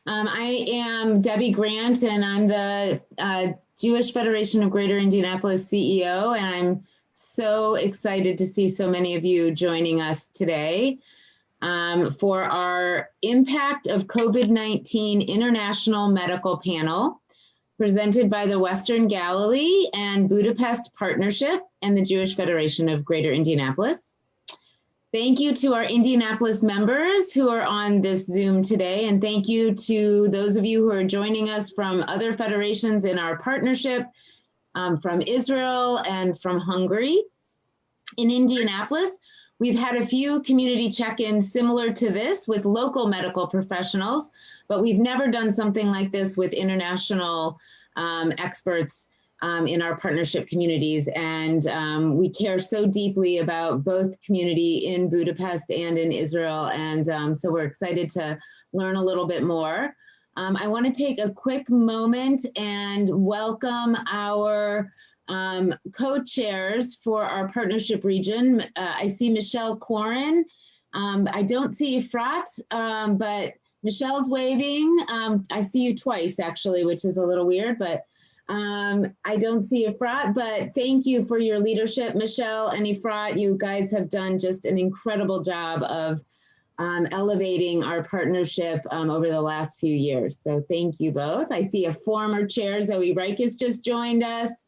I am Debbie Grant, and I'm the Jewish Federation of Greater Indianapolis CEO, and I'm so excited to see so many of you joining us today for our Impact of COVID-19 International Medical Panel, presented by the Western Galilee and Budapest Partnership and the Jewish Federation of Greater Indianapolis. Thank you to our Indianapolis members who are on this Zoom today, and thank you to those of you who are joining us from other federations in our partnership, from Israel and from Hungary. In Indianapolis, we've had a few community check-ins similar to this with local medical professionals, but we've never done something like this with international experts in our partnership communities. And we care so deeply about both community in Budapest and in Israel. And so we're excited to learn a little bit more. I want to take a quick moment and welcome our co-chairs for our partnership region. I see Michelle Quarren. I don't see Efrat, but Michelle's waving. I see you twice actually, which is a little weird, but I don't see Efrat, but thank you for your leadership, Michelle and Efrat. You guys have done just an incredible job of elevating our partnership over the last few years. So thank you both. I see a former chair, Zoe Reiches, just joined us.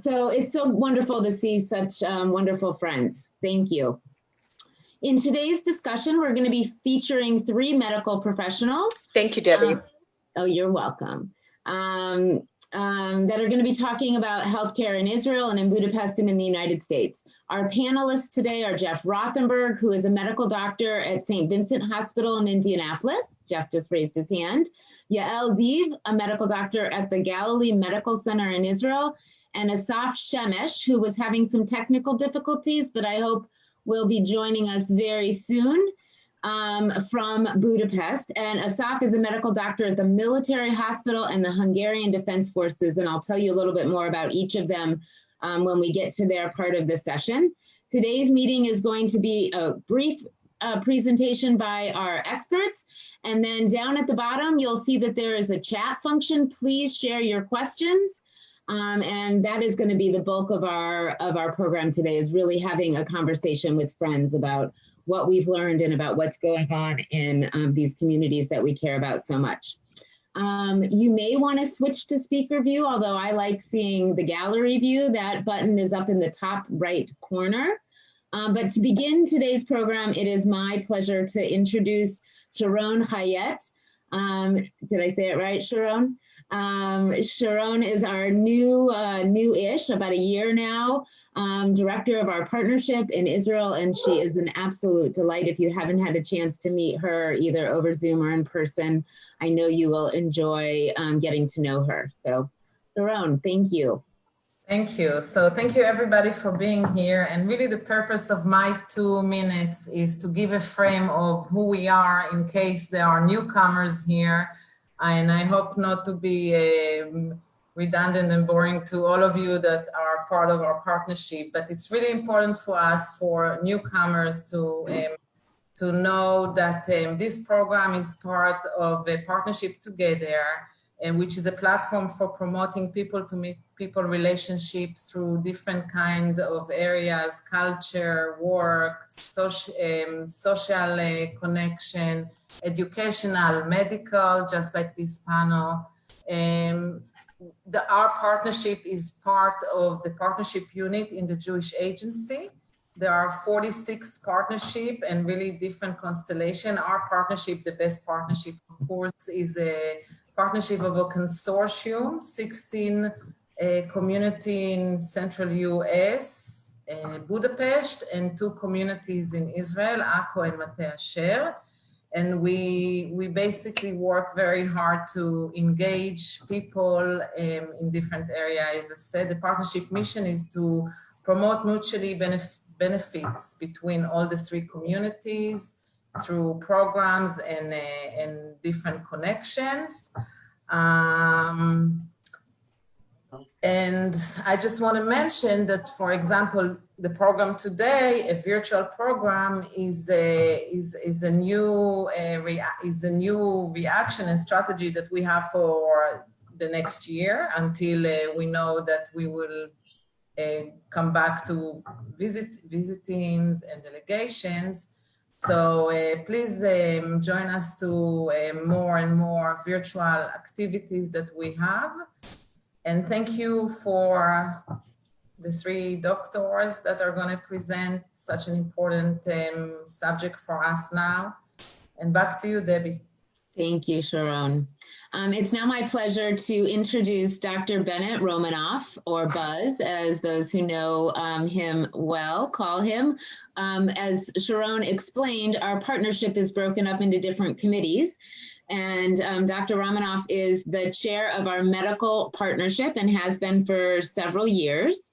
So it's so wonderful to see such wonderful friends. Thank you. In today's discussion, we're going to be featuring 3 medical professionals. Thank you, Debbie. Oh, you're welcome. That are going to be talking about healthcare in Israel and in Budapest and in the United States. Our panelists today are Jeff Rothenberg, who is a medical doctor at St. Vincent Hospital in Indianapolis. Jeff just raised his hand. Yael Ziv, a medical doctor at the Galilee Medical Center in Israel, and Asaf Shemesh, who was having some technical difficulties, but I hope will be joining us very soon. From Budapest, and Asaf is a medical doctor at the military hospital and the Hungarian Defense Forces, and I'll tell you a little bit more about each of them when we get to their part of the session. Today's meeting is going to be a brief presentation by our experts, and then down at the bottom you'll see that there is a chat function. Please share your questions, and that is going to be the bulk of our program today, is really having a conversation with friends about what we've learned and about what's going on in these communities that we care about so much. You may want to switch to speaker view, although I like seeing the gallery view. That button is up in the top right corner. But to begin today's program, it is my pleasure to introduce Sharon Hayet. Did I say it right, Sharon? Sharon is our new-ish, about a year now, director of our partnership in Israel, and she is an absolute delight. If you haven't had a chance to meet her either over Zoom or in person, I know you will enjoy getting to know her. So Sharon, thank you. Thank you. So thank you everybody for being here. And really the purpose of my 2 minutes is to give a frame of who we are in case there are newcomers here. And I hope not to be redundant and boring to all of you that are part of our partnership, but it's really important for us, for newcomers, to know that this program is part of a partnership together, which is a platform for promoting people to meet people relationships through different kind of areas: culture, work, social connection, educational, medical, just like this panel. Our partnership is part of the partnership unit in the Jewish Agency. There are 46 partnerships and really different constellation. Our partnership, the best partnership, of course, is a partnership of a consortium, 16 community in Central US, Budapest, and 2 communities in Israel, 𝘐𝐴𝑚 and 𝘬𝑚𝑡𝑒. And we basically work very hard to engage people in different areas. As I said, the partnership mission is to promote mutually benefits between all the 3 communities through programs and different connections. And I just want to mention that, for example, the program today, a virtual program, is a new reaction and strategy that we have for the next year until we know that we will come back to visitings and delegations. So please join us to more and more virtual activities that we have. And thank you for the three doctors that are going to present such an important subject for us now. And back to you, Debbie. Thank you, Sharon. It's now my pleasure to introduce Dr. Bennett Romanoff, or Buzz, as those who know him well call him. As Sharon explained, our partnership is broken up into different committees. And Dr. Romanoff is the chair of our medical partnership and has been for several years.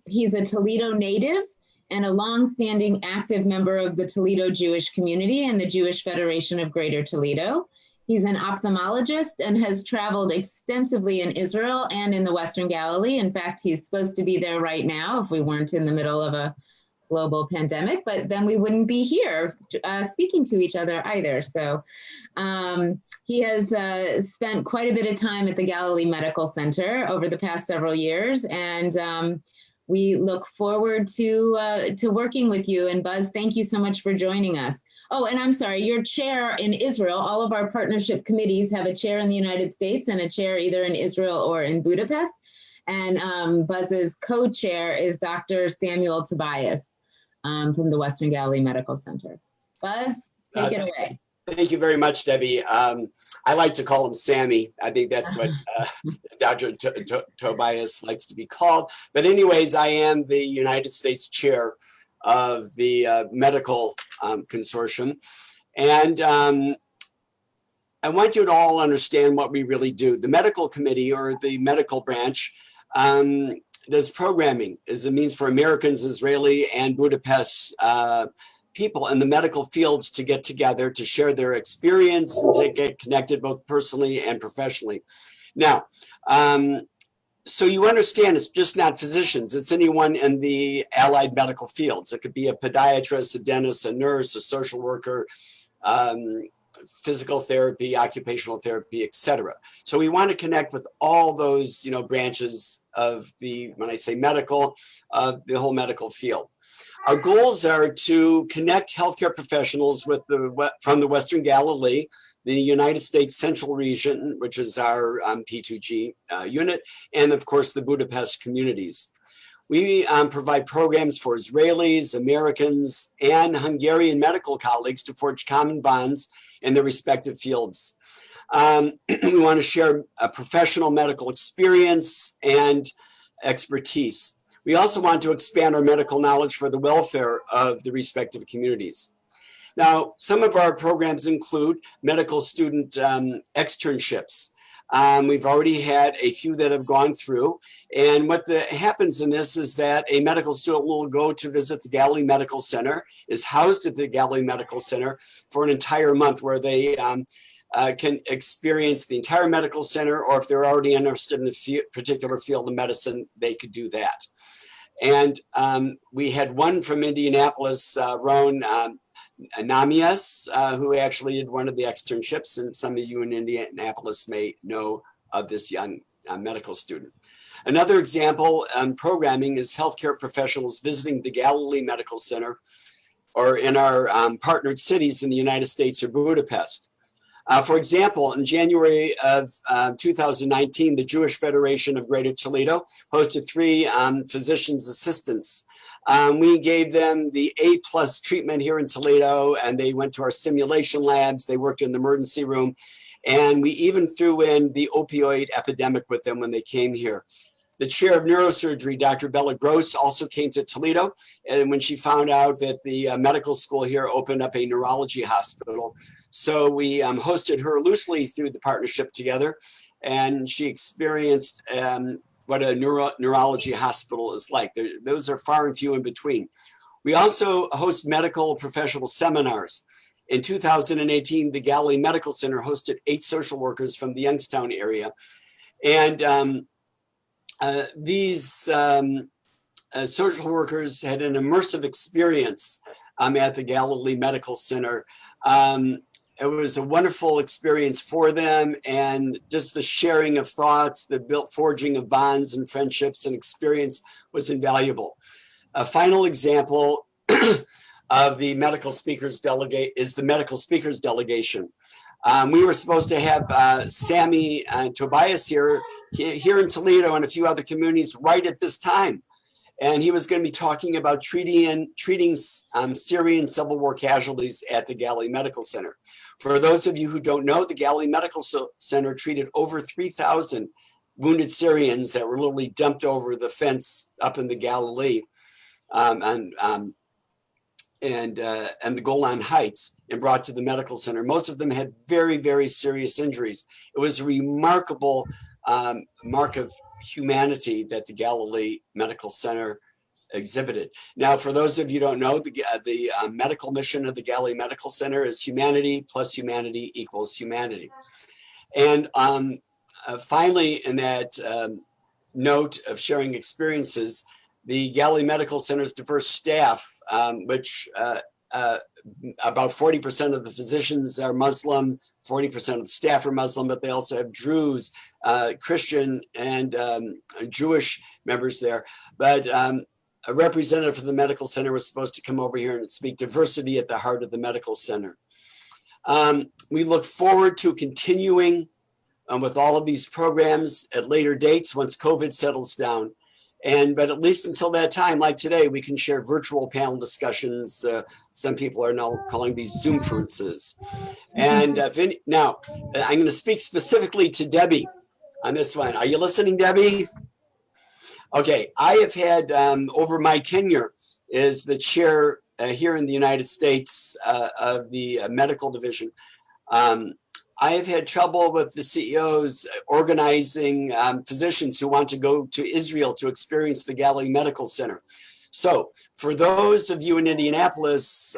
He's a Toledo native and a longstanding active member of the Toledo Jewish community and the Jewish Federation of Greater Toledo. He's an ophthalmologist and has traveled extensively in Israel and in the Western Galilee. In fact, he's supposed to be there right now if we weren't in the middle of a global pandemic, but then we wouldn't be here speaking to each other either. So he has spent quite a bit of time at the Galilee Medical Center over the past several years, and we look forward to working with you. And Buzz, thank you so much for joining us. Oh, and I'm sorry, your chair in Israel. All of our partnership committees have a chair in the United States and a chair either in Israel or in Budapest. And Buzz's co-chair is Dr. Samuel Tobias from the Western Galilee Medical Center. Buzz, take it away. Thank you very much, Debbie. I like to call him Sammy. I think that's what Dr. Tobias likes to be called. But anyways, I am the United States chair of the medical consortium. And I want you to all understand what we really do. The medical committee, or the medical branch, does programming as a means for Americans, Israeli, and Budapest people in the medical fields to get together, to share their experience, and to get connected both personally and professionally. Now, so you understand it's just not physicians, it's anyone in the allied medical fields. It could be a podiatrist, a dentist, a nurse, a social worker, physical therapy, occupational therapy, etc. So we want to connect with all those, branches of the, when I say medical, the whole medical field. Our goals are to connect healthcare professionals with from the Western Galilee, the United States Central Region, which is our P2G unit, and of course the Budapest communities. We provide programs for Israelis, Americans, and Hungarian medical colleagues to forge common bonds in their respective fields. We want to share a professional medical experience and expertise. We also want to expand our medical knowledge for the welfare of the respective communities. Now, some of our programs include medical student externships. We've already had a few that have gone through. And what happens in this is that a medical student will go to visit the Galilee Medical Center, is housed at the Galilee Medical Center for an entire month, where they can experience the entire medical center, or if they're already interested in a particular field of medicine, they could do that. And we had one from Indianapolis, Ron Namias, who actually did one of the externships, and some of you in Indianapolis may know of this young medical student. Another example programming is healthcare professionals visiting the Galilee Medical Center, or in our partnered cities in the United States or Budapest. For example, in January of 2019, the Jewish Federation of Greater Toledo hosted 3 physician's assistants. We gave them the A+ treatment here in Toledo, and they went to our simulation labs. They worked in the emergency room, and we even threw in the opioid epidemic with them when they came here. The chair of neurosurgery, Dr. Bella Gross, also came to Toledo, and when she found out that the medical school here opened up a neurology hospital. So we hosted her loosely through the partnership together, and she experienced what a neurology hospital is like. Those are far and few in between. We also host medical professional seminars. In 2018, the Galilee Medical Center hosted 8 social workers from the Youngstown area. And these social workers had an immersive experience at the Galilee Medical Center. It was a wonderful experience for them, and just the sharing of thoughts, the forging of bonds and friendships and experience was invaluable. A final example of the medical speakers delegate is the medical speakers delegation. We were supposed to have 𝘠𝘬𝘢𝘢𝘢𝘠 here in Toledo and a few other communities right at this time. And he was going to be talking about treating Syrian civil war casualties at the Galilee Medical Center. For those of you who don't know, the Galilee Medical Center treated over 3,000 wounded Syrians that were literally dumped over the fence up in the Galilee and the Golan Heights and brought to the medical center. Most of them had very, very serious injuries. It was a remarkable mark of humanity that the Galilee Medical Center exhibited. Now, for those of you who don't know, the medical mission of the Galilee Medical Center is humanity plus humanity equals humanity. And finally, in that note of sharing experiences, the Galilee Medical Center's diverse staff, which about 40% of the physicians are Muslim, 40% of the staff are Muslim, but they also have Druze, Christian, and Jewish members there. But a representative from the medical center was supposed to come over here and speak diversity at the heart of the medical center. We look forward to continuing with all of these programs at later dates once COVID settles down. But at least until that time, like today, we can share virtual panel discussions. Some people are now calling these Zoom-ferences. And now, I'm going to speak specifically to Debbie on this one. Are you listening, Debbie? Okay, I have had, over my tenure as the chair here in the United States of the medical division, I have had trouble with the CEOs organizing physicians who want to go to Israel to experience the Galilee Medical Center. So for those of you in Indianapolis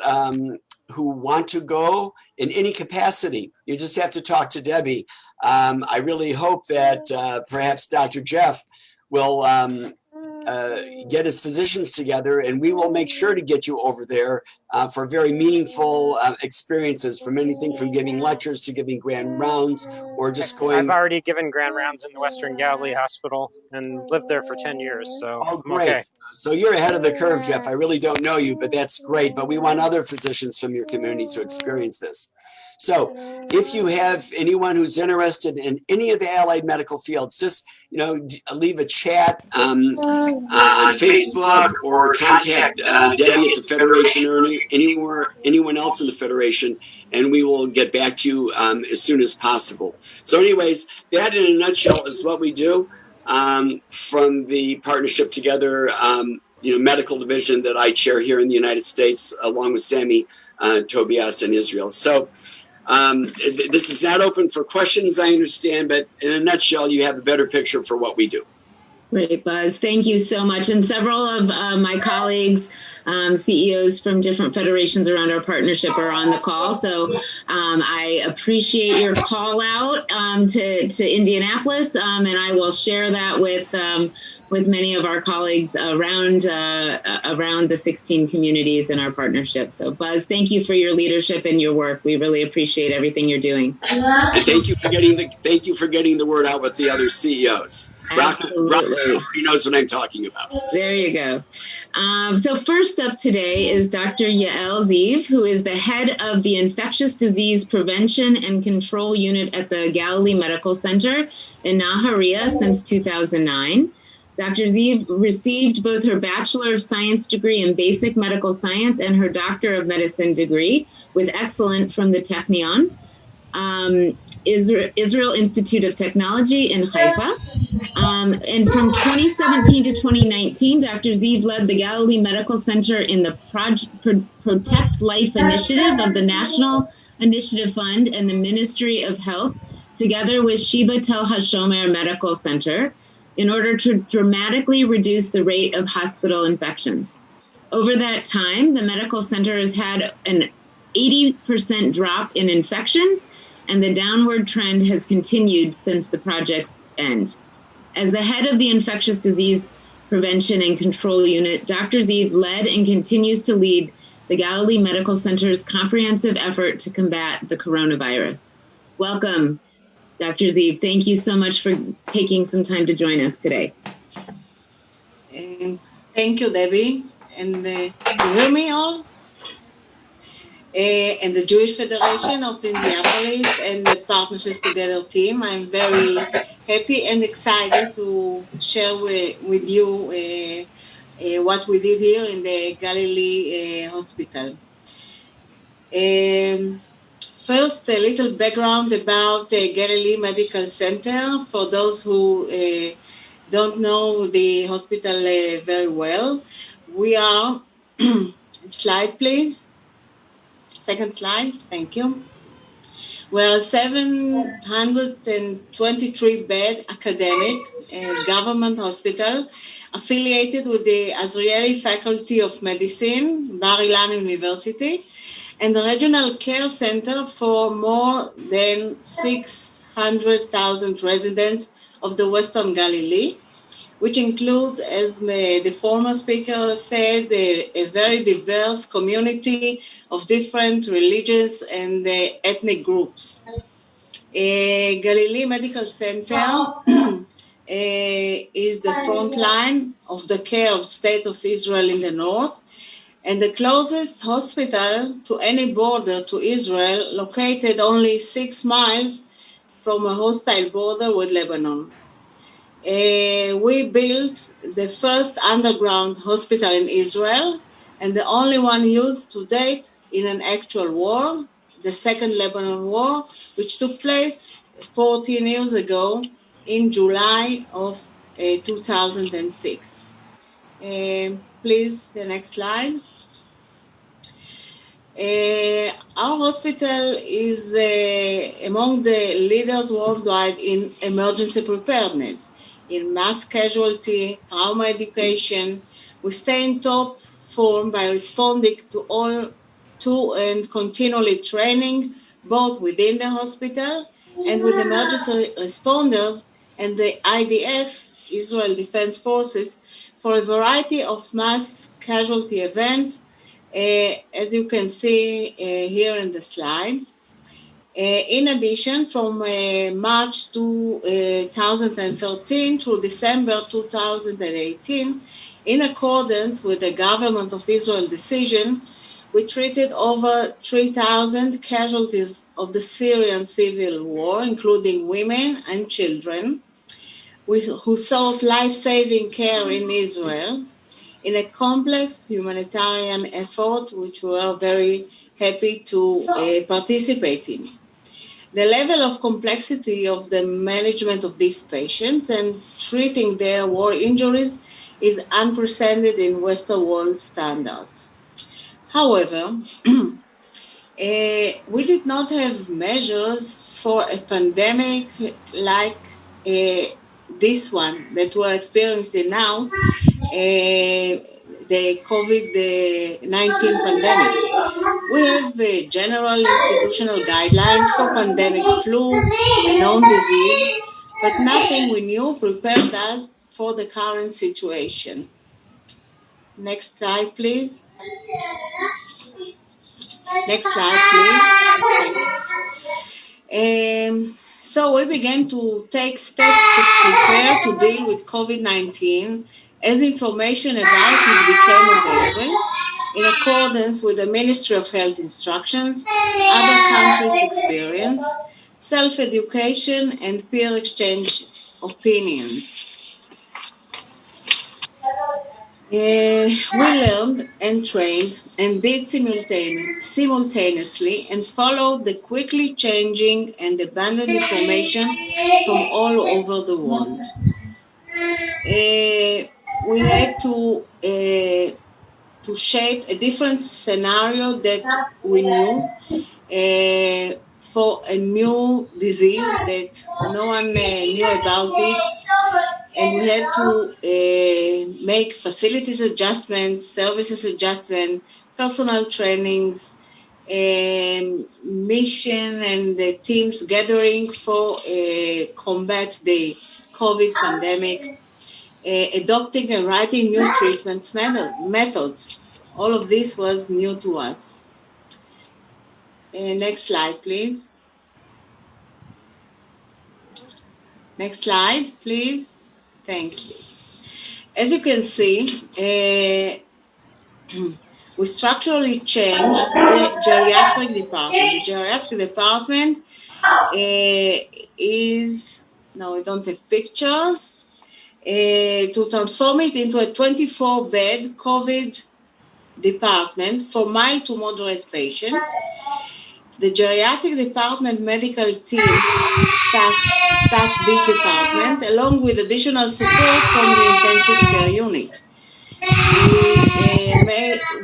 who want to go in any capacity, you just have to talk to Debbie. I really hope that perhaps Dr. Jeff will get his physicians together, and we will make sure to get you over there for very meaningful experiences, from anything from giving lectures to giving grand rounds or just going. I've already given grand rounds in the Western Galilee Hospital and lived there for 10 years. So oh, great. Okay. So you're ahead of the curve, Jeff. I really don't know you, but that's great. But we want other physicians from your community to experience this. So if you have anyone who's interested in any of the allied medical fields, just leave a chat on Facebook or contact Debbie at the Federation or anyone else in the Federation, and we will get back to you as soon as possible. So anyways, that in a nutshell is what we do from the partnership together, medical division that I chair here in the United States, along with Sammy Tobias in Israel. So this is not open for questions, I understand, but in a nutshell, you have a better picture for what we do. Great, Buzz. Thank you so much. And several of my colleagues, CEOs from different federations around our partnership are on the call. So I appreciate your call out to Indianapolis, and I will share that with many of our colleagues around the 16 communities in our partnership. So Buzz, thank you for your leadership and your work. We really appreciate everything you're doing. And thank you for getting the word out with the other CEOs. Absolutely. Rock already knows what I'm talking about. There you go. So first up today is Dr. Yael Ziv, who is the head of the Infectious Disease Prevention and Control Unit at the Galilee Medical Center in Nahariya since 2009. Dr. Ziv received both her Bachelor of Science degree in Basic Medical Science and her Doctor of Medicine degree with Excellent from the Technion, Israel Institute of Technology in Haifa. And from 2017 to 2019, Dr. Ziv led the Galilee Medical Center in the Protect Life Initiative of the National Initiative Fund and the Ministry of Health, together with Sheba Tel HaShomer Medical Center, in order to dramatically reduce the rate of hospital infections. Over that time, the medical center has had an 80% drop in infections, and the downward trend has continued since the project's end. As the head of the Infectious Disease Prevention and Control Unit, Dr. Zeev led and continues to lead the Galilee Medical Center's comprehensive effort to combat the coronavirus. Welcome, Dr. Zeev. Thank you so much for taking some time to join us today. Thank you, Debbie. And you hear me all? And the Jewish Federation of Indianapolis and the Partnerships Together team. I'm very happy and excited to share with you what we did here in the Galilee hospital. First, a little background about the Galilee Medical Center for those who don't know the hospital very well. We are, slide please. Second slide, thank you. We're a 723-bed academic government hospital affiliated with the Israeli Faculty of Medicine, Bar-Ilan University, and the Regional Care Center for more than 600,000 residents of the Western Galilee, which includes, as the former speaker said, a very diverse community of different religious and ethnic groups. Galilee Medical Center is the front line of the care of State of Israel in the north, and the closest hospital to any border to Israel, located only 6 miles from a hostile border with Lebanon. We built the first underground hospital in Israel and the only one used to date in an actual war, the Second Lebanon War, which took place 14 years ago in July of 2006. Please, the next slide. Our hospital is among the leaders worldwide in emergency preparedness. In mass casualty, trauma education, we stay in top form by responding to and continually training both within the hospital and with emergency responders and the IDF, Israel Defense Forces, for a variety of mass casualty events, as you can see here in the slide. In addition, from March 2013 through December 2018, in accordance with the Government of Israel decision, we treated over 3,000 casualties of the Syrian civil war, including women and children, who sought life-saving care in Israel in a complex humanitarian effort, which we are very happy to participate in. The level of complexity of the management of these patients and treating their war injuries is unprecedented in Western world standards. However, we did not have measures for a pandemic like this one that we're experiencing now, the COVID-19 pandemic. We have general institutional guidelines for pandemic flu, a known disease, but nothing we knew prepared us for the current situation. Next slide, please. Next slide, please. So we began to take steps to prepare to deal with COVID-19 as information about it became available, in accordance with the Ministry of Health instructions, other countries' experience, self-education, and peer exchange opinions. We learned and trained and did simultaneously and followed the quickly changing and abundant information from all over the world. We had to shape a different scenario that we knew for a new disease that no one knew about it. And we had to make facilities adjustments, services adjustments, personal trainings, mission and the teams gathering for combat the COVID pandemic, adopting and writing new treatment methods. All of this was new to us. Next slide, please. Next slide, please. Thank you. As you can see, we structurally changed the geriatric department. The geriatric department is, no, we don't have pictures, to transform it into a 24-bed COVID department for mild to moderate patients. The geriatric department medical teams staff this department along with additional support from the intensive care unit.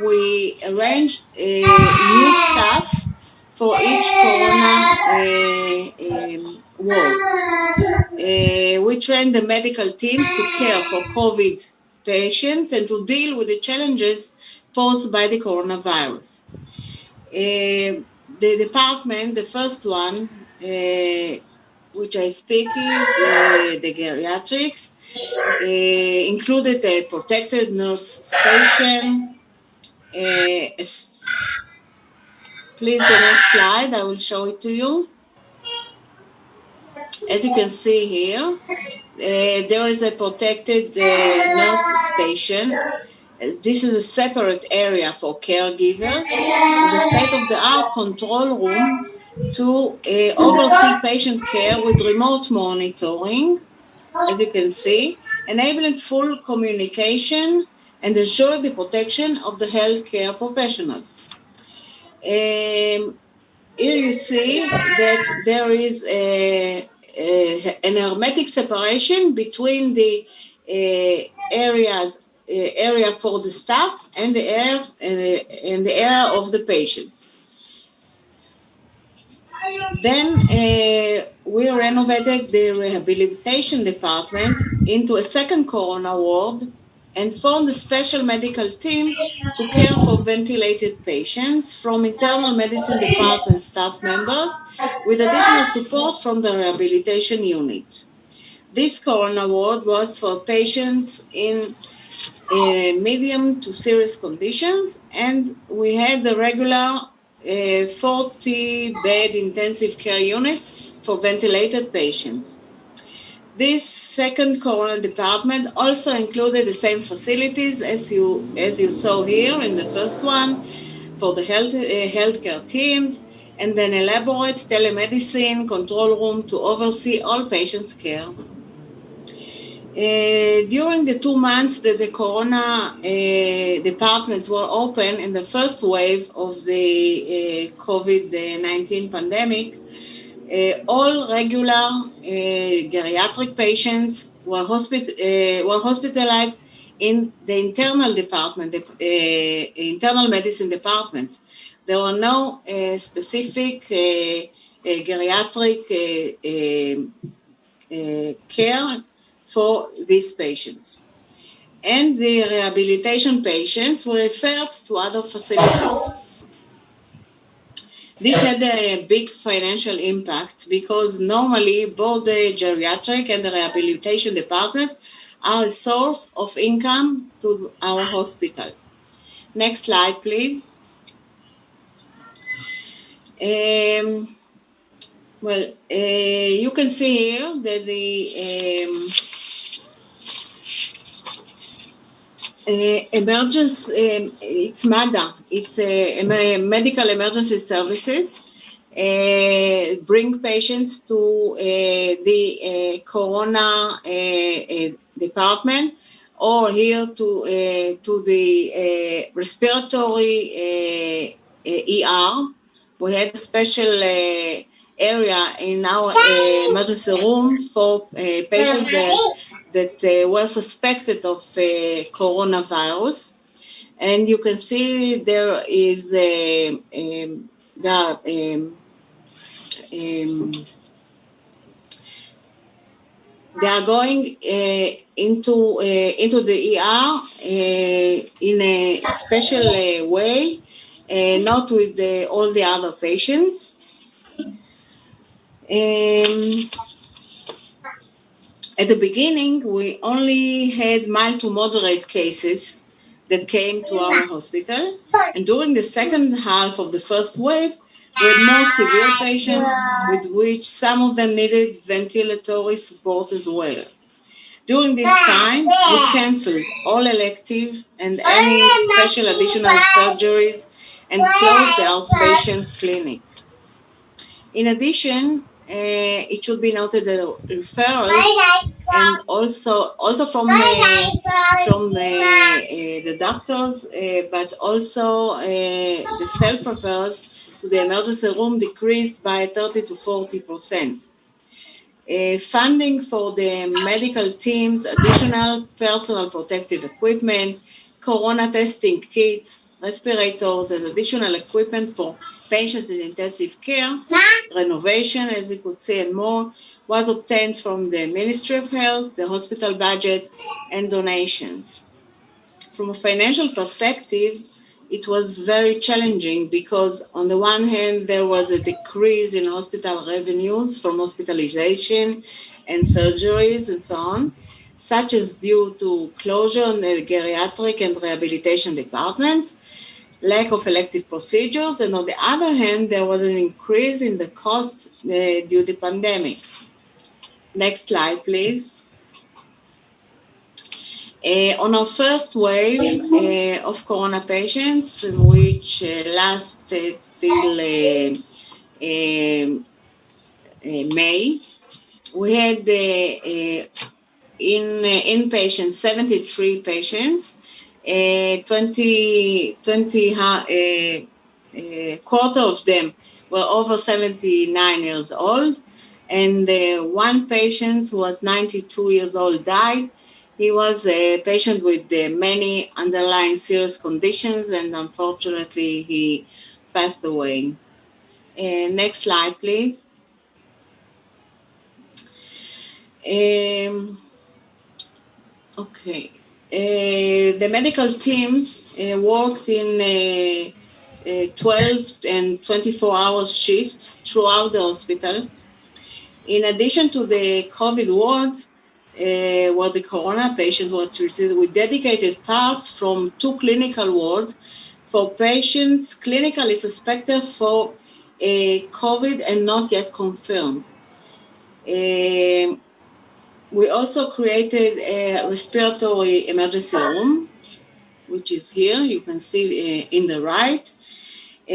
We arranged new staff for each corona ward. We trained the medical teams to care for COVID patients and to deal with the challenges posed by the coronavirus. The department, the first one, which I speak is the geriatrics, included a protected nurse station. Please, the next slide, I will show it to you. As you can see here, there is a protected nurse station. This is a separate area for caregivers, and the state-of-the-art control room to oversee patient care with remote monitoring, as you can see, enabling full communication and ensuring the protection of the healthcare professionals. Here you see that there is an hermetic separation between the area for the staff and the area of the patients. Then we renovated the rehabilitation department into a second corona ward and formed a special medical team to care for ventilated patients from internal medicine department staff members with additional support from the rehabilitation unit. This corona ward was for patients in medium to serious conditions, and we had the regular 40-bed intensive care unit for ventilated patients. This second corona department also included the same facilities as you saw here in the first one for the healthcare teams, and an elaborate telemedicine control room to oversee all patients' care. During the 2 months that the corona departments were open in the first wave of the COVID-19 pandemic, all regular geriatric patients were hospitalized in the internal department, internal medicine departments. There were no specific geriatric care for these patients. And the rehabilitation patients were referred to other facilities. This had a big financial impact because normally both the geriatric and the rehabilitation departments are a source of income to our hospital. Next slide, please. You can see here that the emergency, it's MADA, it's medical emergency services, bring patients to the corona department, or here to the respiratory ER. We had a special area in our emergency room for patients that were suspected of coronavirus. And you can see there is they are going into the ER in a special way, not with all the other patients. At the beginning, we only had mild to moderate cases that came to our hospital. And during the second half of the first wave, we had more severe patients, with which some of them needed ventilatory support as well. During this time, we canceled all elective and any special additional surgeries and closed the outpatient clinic. In addition, it should be noted that referrals and also from the doctors, but also the self-referrals to the emergency room decreased by 30 to 40%. Funding for the medical teams, additional personal protective equipment, corona testing kits, respirators, and additional equipment for patients in intensive care, renovation, as you could see, and more, was obtained from the Ministry of Health, the hospital budget, and donations. From a financial perspective, it was very challenging because on the one hand, there was a decrease in hospital revenues from hospitalization and surgeries and so on, such as due to closure in the geriatric and rehabilitation departments, lack of elective procedures, and on the other hand, there was an increase in the cost due to the pandemic. Next slide, please. On our first wave of corona patients, which lasted till May, we had inpatients 73 patients, 20 quarter of them were over 79 years old, and one patient who was 92 years old died. He was a patient with many underlying serious conditions, and unfortunately, he passed away. Next slide, please. Okay. The medical teams worked in 12 and 24 hours shifts throughout the hospital. In addition to the COVID wards, where the corona patients were treated, with dedicated parts from 2 clinical wards for patients clinically suspected for COVID and not yet confirmed. We also created a respiratory emergency room, which is here, you can see in the right,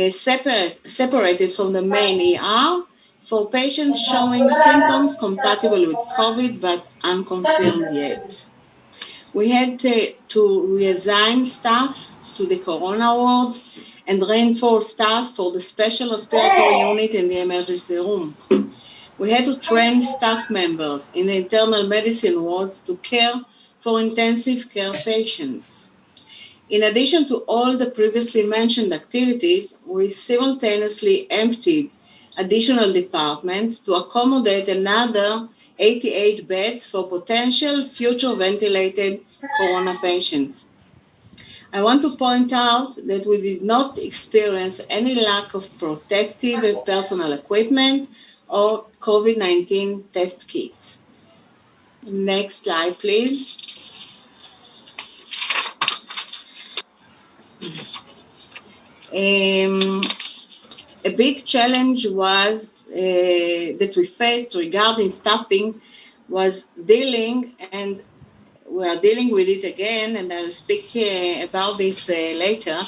separated from the main ER, for patients showing symptoms compatible with COVID but unconfirmed yet. We had to reassign staff to the corona wards and reinforce staff for the special respiratory unit in the emergency room. We had to train staff members in the internal medicine wards to care for intensive care patients. In addition to all the previously mentioned activities, we simultaneously emptied additional departments to accommodate another 88 beds for potential future ventilated corona patients. I want to point out that we did not experience any lack of protective personal equipment or COVID-19 test kits. Next slide, please. A big challenge was that we faced regarding staffing was dealing, and we are dealing with it again, and I'll speak about this later,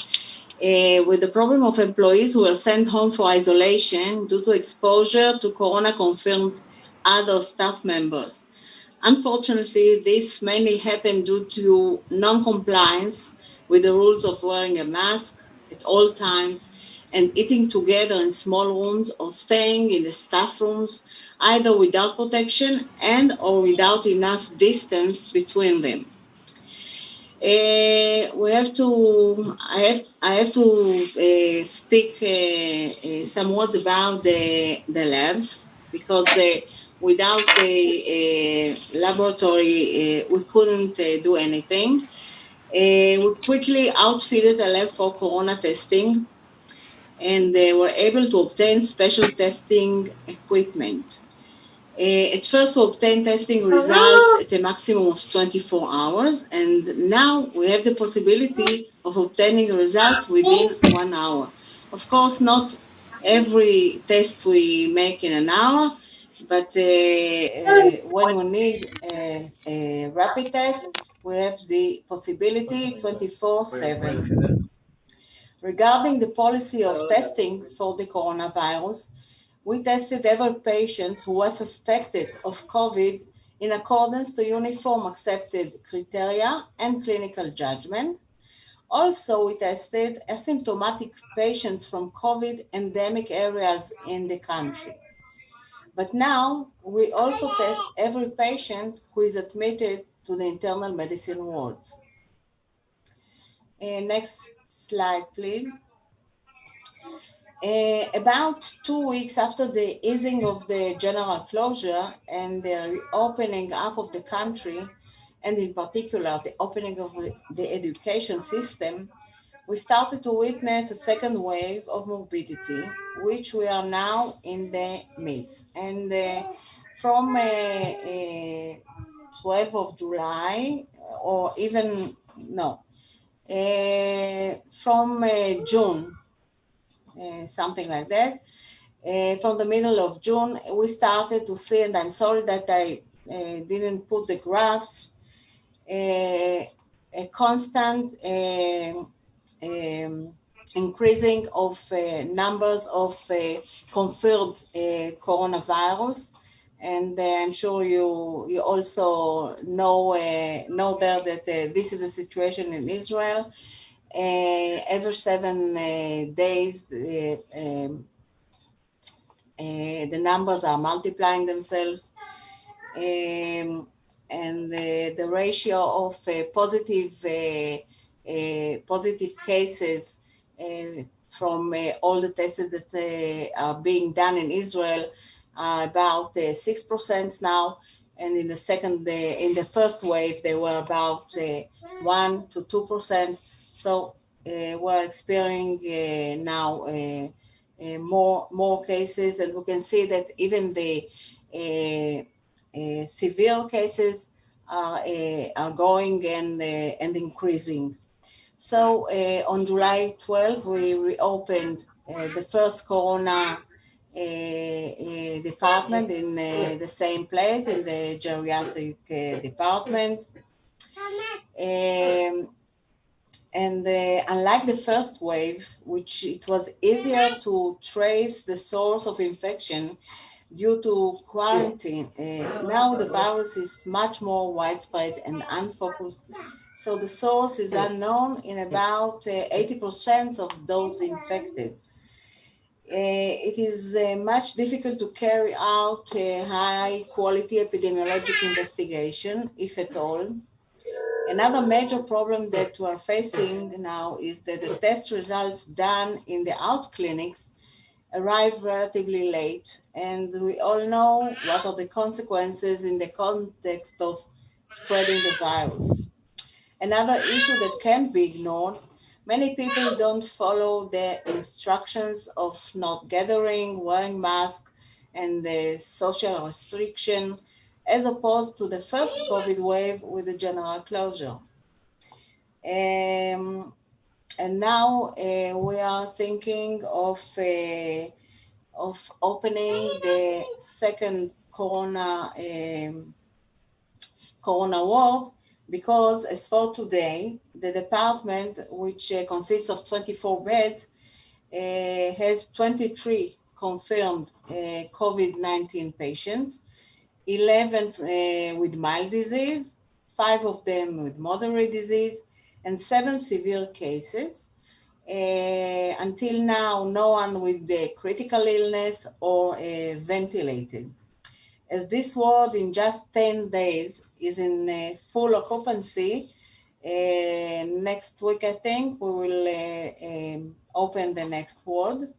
with the problem of employees who were sent home for isolation due to exposure to corona-confirmed other staff members. Unfortunately, this mainly happened due to non-compliance with the rules of wearing a mask at all times and eating together in small rooms or staying in the staff rooms, either without protection and or without enough distance between them. I have to speak some words about the labs, because without the laboratory, we couldn't do anything. We quickly outfitted a lab for corona testing, and they were able to obtain special testing equipment. At first, we obtained testing results at a maximum of 24 hours, and now we have the possibility of obtaining results within 1 hour. Of course, not every test we make in an hour, but when we need a rapid test, we have the possibility 24/7. Regarding the policy of testing for the coronavirus, we tested every patient who was suspected of COVID in accordance to uniform accepted criteria and clinical judgment. Also, we tested asymptomatic patients from COVID endemic areas in the country. But now we also test every patient who is admitted to the internal medicine wards. Next slide, please. About 2 weeks after the easing of the general closure and the reopening up of the country, and in particular the opening of the education system, we started to witness a second wave of morbidity, which we are now in the midst. And from 12th of July, or even, no, from June, something like that. From the middle of June, we started to see, and I'm sorry that I didn't put the graphs, a constant increasing of numbers of confirmed coronavirus. And I'm sure you also know there that this is the situation in Israel. Every 7 days, the numbers are multiplying themselves, and the ratio of positive cases from all the tests that are being done in Israel are about 6% now, and in the first wave they were about 1 to 2%. So we're experiencing now more cases, and we can see that even the severe cases are growing and increasing. So on July 12, we reopened the first corona department in the same place, in the geriatric department. And unlike the first wave, which it was easier to trace the source of infection due to quarantine, now the virus is much more widespread and unfocused. So the source is unknown in about 80% of those infected. It is much difficult to carry out high quality epidemiologic investigation, if at all. Another major problem that we're facing now is that the test results done in the out clinics arrive relatively late, and we all know what are the consequences in the context of spreading the virus. Another issue that can't be ignored, many people don't follow the instructions of not gathering, wearing masks, and the social restriction, as opposed to the first COVID wave with the general closure. And now we are thinking of opening the second corona ward, because as for today, the department, which consists of 24 beds, has 23 confirmed COVID-19 patients, 11 with mild disease, 5 of them with moderate disease, and 7 severe cases. Until now, no one with the critical illness or ventilated. As this ward in just 10 days is in full occupancy, next week, I think, we will open the next ward.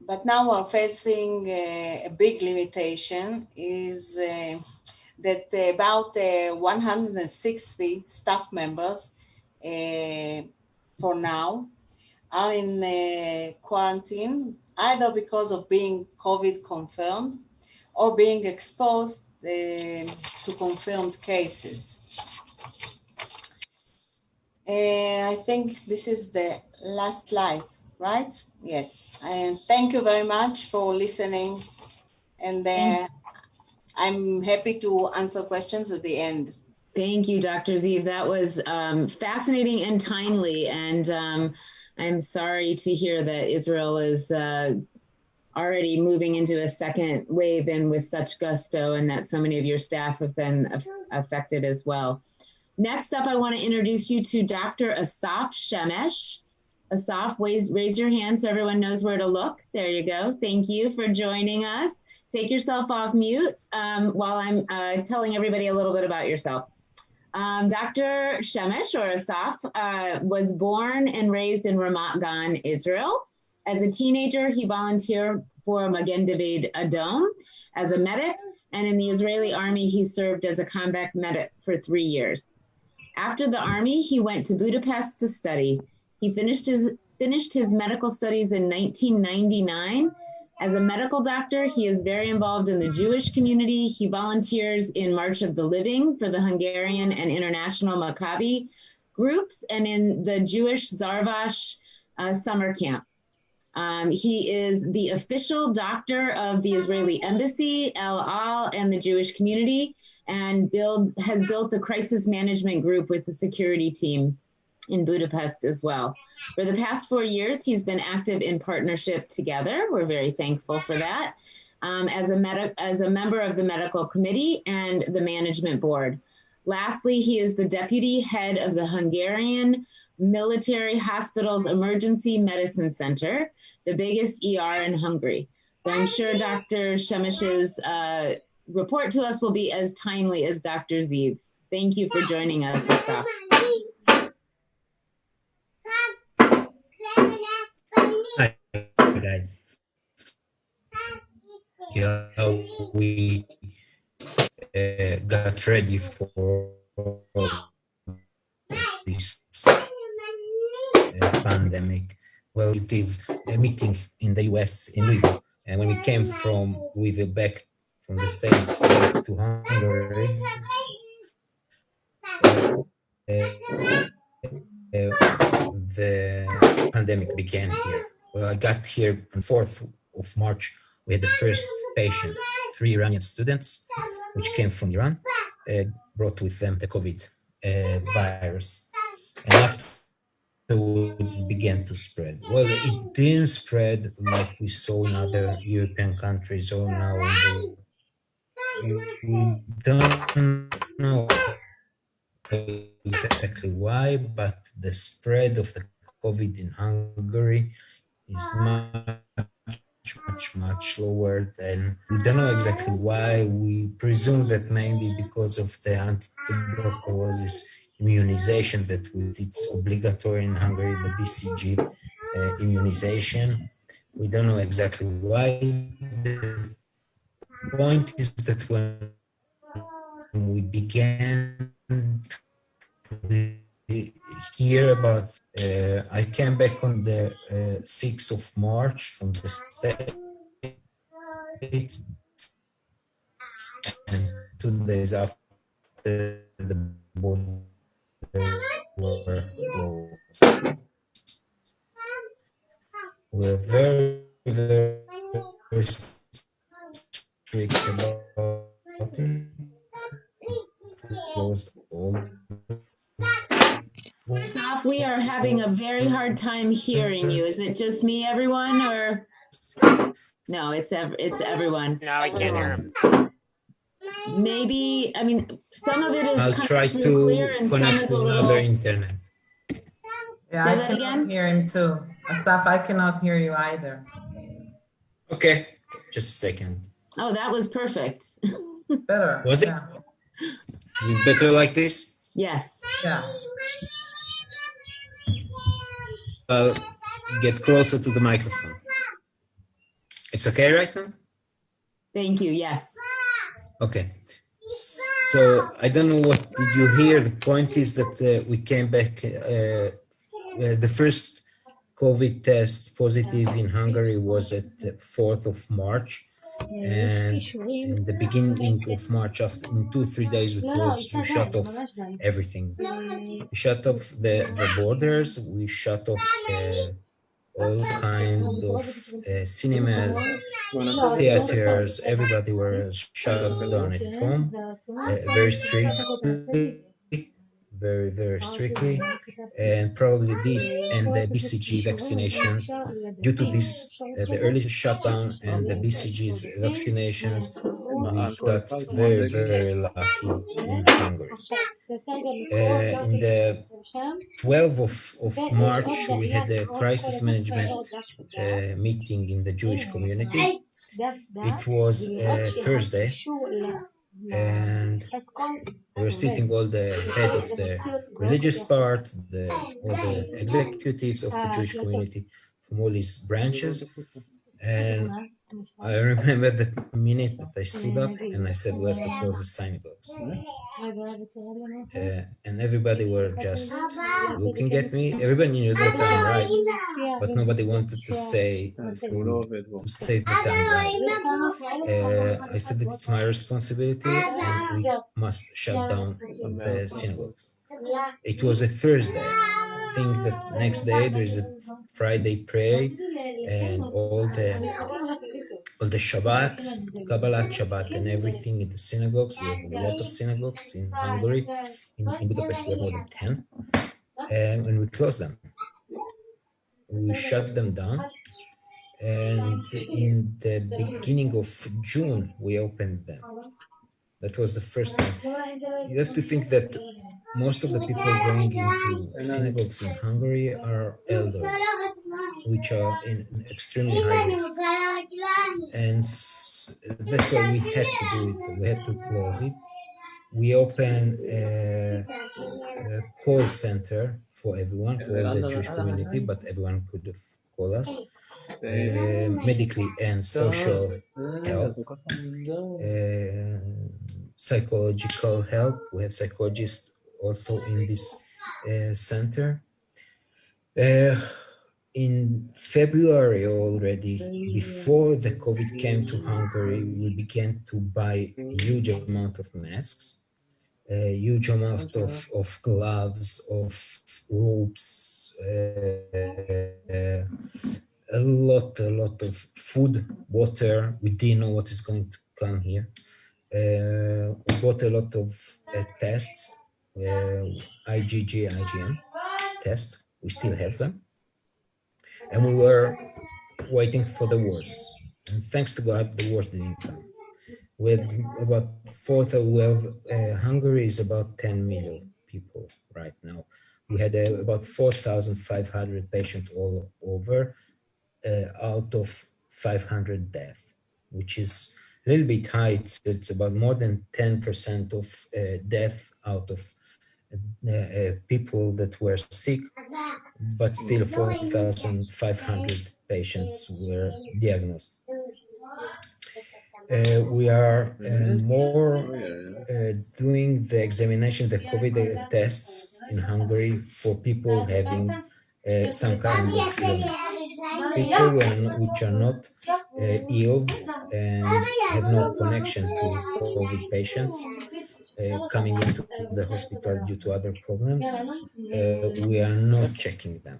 But now we're facing a big limitation, is that about 160 staff members for now are in quarantine either because of being COVID confirmed or being exposed to confirmed cases. I think this is the last slide, right? Yes. And thank you very much for listening. And I'm happy to answer questions at the end. Thank you, Dr. Zeev. That was fascinating and timely. And I'm sorry to hear that Israel is already moving into a second wave and with such gusto, and that so many of your staff have been affected as well. Next up, I want to introduce you to Dr. Asaf Shemesh. Asaf, raise your hand so everyone knows where to look. There you go. Thank you for joining us. Take yourself off mute while I'm telling everybody a little bit about yourself. Dr. Shemesh, or Asaf, was born and raised in Ramat Gan, Israel. As a teenager, he volunteered for Magen David Adom as a medic, and in the Israeli army, he served as a combat medic for 3 years. After the army, he went to Budapest to study. He finished his medical studies in 1999. As a medical doctor, he is very involved in the Jewish community. He volunteers in March of the Living for the Hungarian and International Maccabi groups and in the Jewish Zarvash summer camp. He is the official doctor of the Israeli Embassy, El Al, and the Jewish community, and has built the crisis management group with the security team in Budapest as well. For the past 4 years, he's been active in partnership together. We're very thankful for that, as a member of the medical committee and the management board. Lastly, he is the deputy head of the Hungarian Military Hospital's Emergency Medicine Center, the biggest ER in Hungary. So I'm sure Dr. Shemesh's report to us will be as timely as Dr. Zeev's. Thank you for joining us, Asaf. Hi, guys. Yeah, we got ready for this pandemic. Well, we did a meeting in the US in Louisville, and when we came from Louisville back from the States back to Hungary, the pandemic began here. Well, I got here on 4th of March. We had the first patients, 3 Iranian students, which came from Iran, brought with them the COVID virus. And afterwards, it began to spread. Well, it didn't spread like we saw in other European countries or now. We don't know exactly why, but the spread of the COVID in Hungary is much lower than, we don't know exactly why. We presume that maybe because of the anti-tuberculosis immunization that it's obligatory in Hungary, the BCG immunization. We don't know exactly why. The point is that when we began to hear about, I came back on the 6th of March from the States, and 2 days after the border were closed. We're very strict about it. Closed all. Asaf, we are having a very hard time hearing you. Is it just me, everyone, or? No, it's everyone. No, I can't hear him. Maybe, I mean, some of it is I'll try through clear to and some connect is to a little. another internet. Yeah, Say I that cannot again? hear him too. Asaf, I cannot hear you either. Okay, just a second. Oh, that was perfect. It's better. Was it? Yeah. Is it better like this? Yes. Yeah. Get closer to the microphone. It's okay right now? Thank you. Yes. Okay. So I don't know what did you hear. The point is that we came back. The first COVID test positive in Hungary was at the 4th of March. And in the beginning of March, after in 2-3 days, we shut off everything. We shut off the borders. We shut off all kind of cinemas, theaters. Everybody was shut down at home, very strictly, very strictly. And probably this and the BCG vaccinations, due to this, the early shutdown and the BCG's vaccinations, we got very lucky in Hungary. In the 12th of March, we had a crisis management meeting in the Jewish community. It was a Thursday, and we were sitting all the head of the religious part, all the executives of the Jewish community from all these branches. And I remember the minute that I stood up and I said, we have to close the synagogues. And everybody were just looking at me. Everybody knew that I'm right, but nobody wanted to say that I'm right. I said that it's my responsibility and we must shut down the synagogues. It was a Thursday. I think that next day there is a Friday prayer and all the Shabbat, Kabbalat Shabbat and everything in the synagogues. We have a lot of synagogues in Hungary. In Budapest we have more than 10. And we closed them. We shut them down. And in the beginning of June, we opened them. That was the first time. You have to think that most of the people going into synagogues in Hungary are elderly, which are in extremely high risk. And that's why we had to do it. We had to close it. We opened a call center for everyone, for all the Jewish community, but everyone could call us. Medically and social help, psychological help. We have psychologists also in this center. In February already, before the COVID came to Hungary, we began to buy a huge amount of masks, a huge amount of gloves, of ropes, a lot of food, water. We didn't know what is going to come here. We bought a lot of tests, IgG, IgM test. We still have them. And we were waiting for the worst. And thanks to God, the worst didn't come. With about Hungary is about 10 million people right now. We had about 4,500 patients all over, out of 500 deaths, which is a little bit high. It's about more than 10% of death out of people that were sick, but still 4,500 patients were diagnosed. We are more doing the examination, the COVID tests in Hungary for people having some kind of illness. People which are not ill and have no connection to COVID patients coming into the hospital due to other problems, we are not checking them.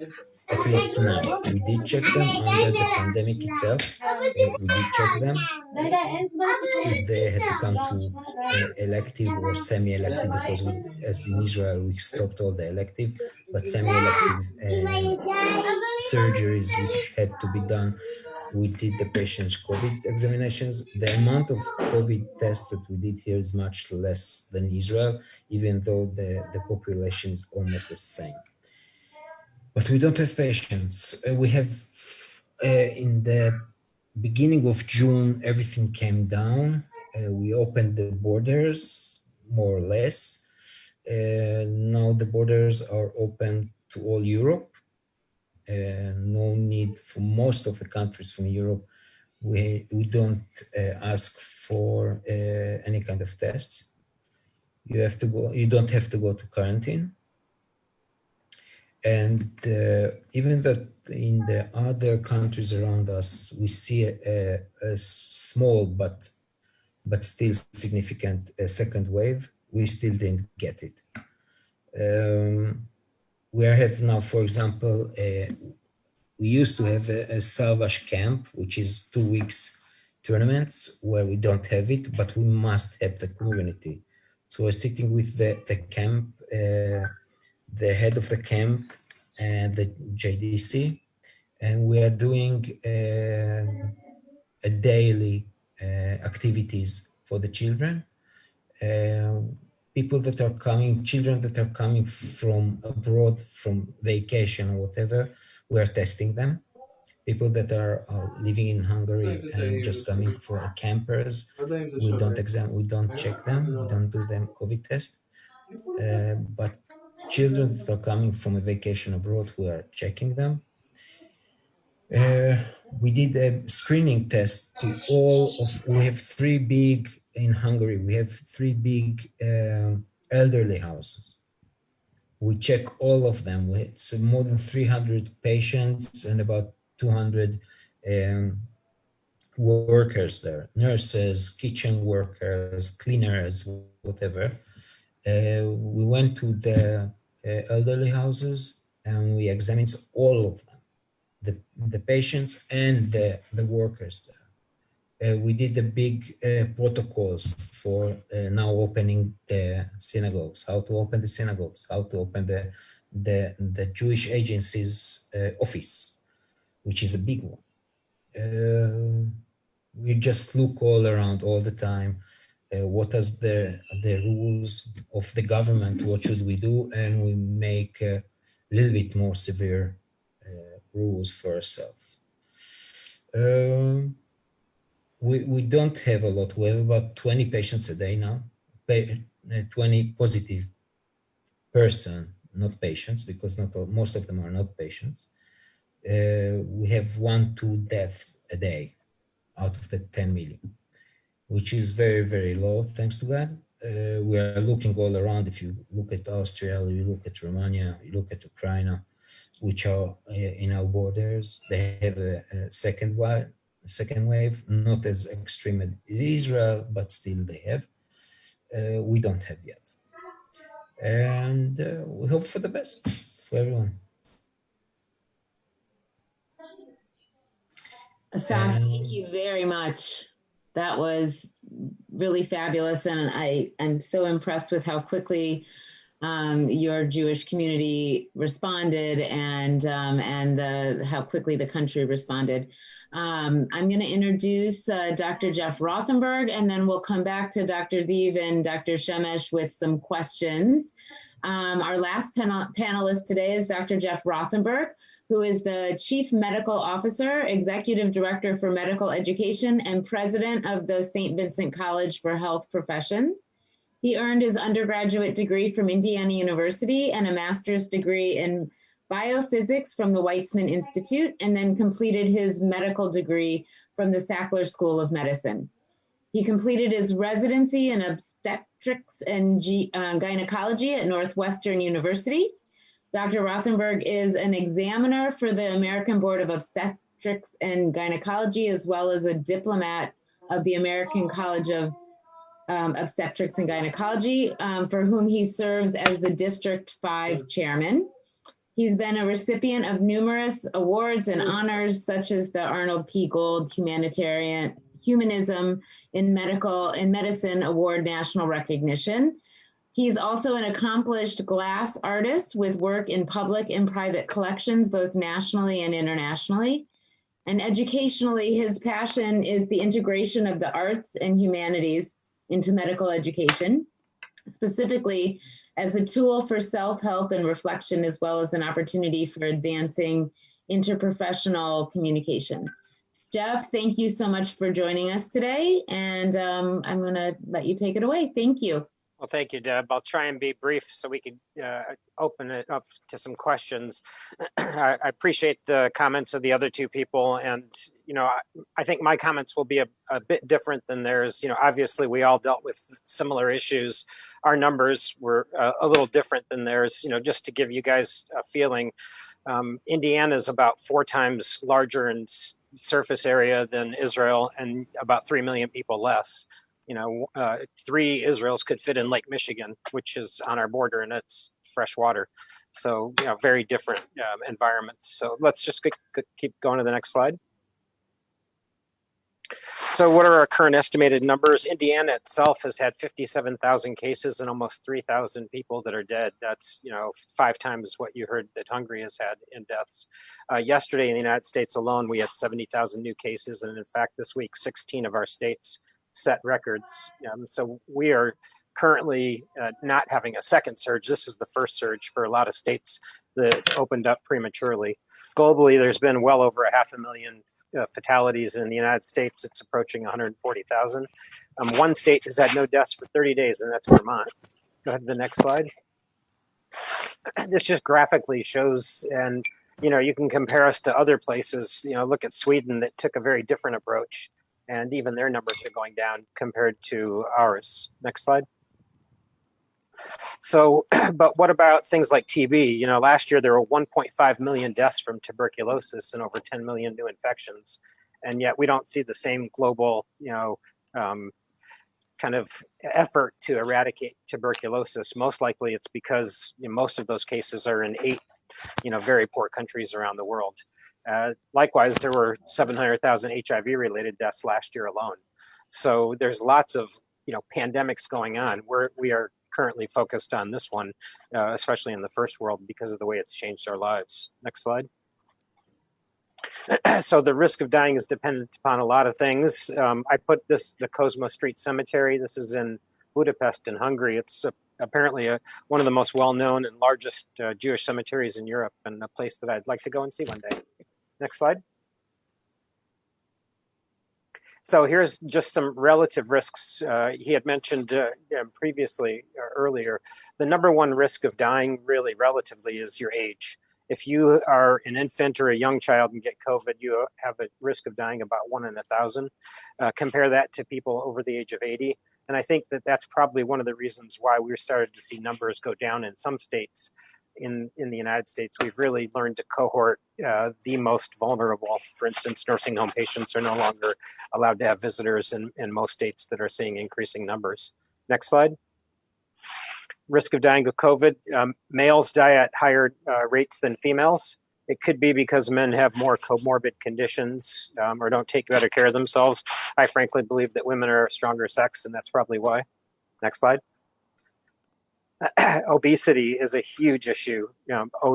At least now. We did check them under the pandemic itself. We did check them. If they had to come to elective or semi-elective, because as in Israel, we stopped all the elective, but semi-elective surgeries which had to be done, we did the patient's COVID examinations. The amount of COVID tests that we did here is much less than Israel, even though the population is almost the same. But we don't have patients. We have, in the beginning of June, everything came down. We opened the borders, more or less. Now the borders are open to all Europe. No need for most of the countries from Europe. We don't ask for any kind of tests. You don't have to go to quarantine. And even that in the other countries around us, we see a small but still significant second wave, we still didn't get it. We have now, for example, we used to have a 𝘫𝑗ℎ camp, which is 2 weeks tournaments where we don't have it, but we must have the community. So we're sitting with the camp, the head of the camp and the JDC, and we are doing a daily activities for the children. People that are coming, children that are coming from abroad, from vacation or whatever, we are testing them. People that are living in Hungary and just coming for campers, we don't check them, we don't do them COVID test. But children that are coming from a vacation abroad, we are checking them. We did a screening test to all of, we have 3 big, in Hungary, we have 3 big elderly houses. We check all of them. It's more than 300 patients and about 200 workers there, nurses, kitchen workers, cleaners, whatever. We went to the elderly houses and we examined all of them, the patients and the workers there. We did the big protocols for now opening the synagogues, how to open the synagogues, how to open the Jewish agency's office, which is a big one. We just look all around all the time. What are the rules of the government? What should we do? And we make a little bit more severe rules for ourselves. We don't have a lot. We have about 20 patients a day now, 20 positive person, not patients, because not all, most of them are not patients. We have 1-2 deaths a day out of the 10 million, which is very, very low, thanks to God. We are looking all around. If you look at Austria, you look at Romania, you look at Ukraine, which are in our borders, they have a second wave, not as extreme as Israel, but still they have. We don't have yet. And we hope for the best for everyone. Asaf, thank you very much. That was really fabulous. And I'm so impressed with how quickly your Jewish community responded and how quickly the country responded. I'm going to introduce Dr. Jeff Rothenberg, and then we'll come back to Dr. Ziv and Dr. Shemesh with some questions. Our last panelist today is Dr. Jeff Rothenberg, who is the Chief Medical Officer, Executive Director for Medical Education, and President of the St. Vincent College for Health Professions. He earned his undergraduate degree from Indiana University and a master's degree in biophysics from the Weizmann Institute, and then completed his medical degree from the Sackler School of Medicine. He completed his residency in obstetrics and gynecology at Northwestern University. Dr. Rothenberg is an examiner for the American Board of Obstetrics and Gynecology, as well as a diplomat of the American College of Obstetrics and Gynecology, for whom he serves as the District 5 chairman. He's been a recipient of numerous awards and honors, such as the Arnold P. Gold Humanism in Medicine Award National Recognition. He's also an accomplished glass artist with work in public and private collections, both nationally and internationally. And educationally, his passion is the integration of the arts and humanities into medical education, specifically as a tool for self-help and reflection, as well as an opportunity for advancing interprofessional communication. Jeff, thank you so much for joining us today, and I'm going to let you take it away. Thank you. Well, thank you, Deb. I'll try and be brief so we can open it up to some questions. I appreciate the comments of the other two people. And, I think my comments will be a bit different than theirs. Obviously we all dealt with similar issues. Our numbers were a little different than theirs. Just to give you guys a feeling, Indiana is about 4 times larger in surface area than Israel and about 3 million people less. 3 Israels could fit in Lake Michigan, which is on our border, and it's fresh water. So, very different environments. So let's just keep going to the next slide. So what are our current estimated numbers? Indiana itself has had 57,000 cases and almost 3,000 people that are dead. That's, 5 times what you heard that Hungary has had in deaths. Yesterday in the United States alone, we had 70,000 new cases. And in fact, this week, 16 of our states set records. So we are currently not having a second surge. This is the first surge for a lot of states that opened up prematurely. Globally, there's been well over 500,000 fatalities. In the United States, it's approaching 140,000. One state has had no deaths for 30 days, and that's Vermont. Go ahead to the next slide. This just graphically shows, and you can compare us to other places. Look at Sweden that took a very different approach, and even their numbers are going down compared to ours. Next slide. So, but what about things like TB? Last year there were 1.5 million deaths from tuberculosis and over 10 million new infections. And yet we don't see the same global, kind of effort to eradicate tuberculosis. Most likely it's because most of those cases are in 8, very poor countries around the world. Likewise, there were 700,000 HIV related deaths last year alone. So there's lots of, pandemics going on. We are currently focused on this one, especially in the first world, because of the way it's changed our lives. Next slide. So the risk of dying is dependent upon a lot of things. I put the Kozma Street Cemetery. This is in Budapest in Hungary. It's apparently one of the most well-known and largest Jewish cemeteries in Europe, and a place that I'd like to go and see one day. Next slide. So here's just some relative risks. He had mentioned previously, earlier, the number one risk of dying really relatively is your age. If you are an infant or a young child and get COVID, you have a risk of dying about 1 in 1,000. Compare that to people over the age of 80. And I think that that's probably one of the reasons why we're starting to see numbers go down in some states. In the United States, we've really learned to cohort the most vulnerable. For instance, nursing home patients are no longer allowed to have visitors in most states that are seeing increasing numbers. Next slide. Risk of dying of COVID. Males die at higher rates than females. It could be because men have more comorbid conditions or don't take better care of themselves. I frankly believe that women are a stronger sex, and that's probably why. Next slide. Obesity is a huge issue.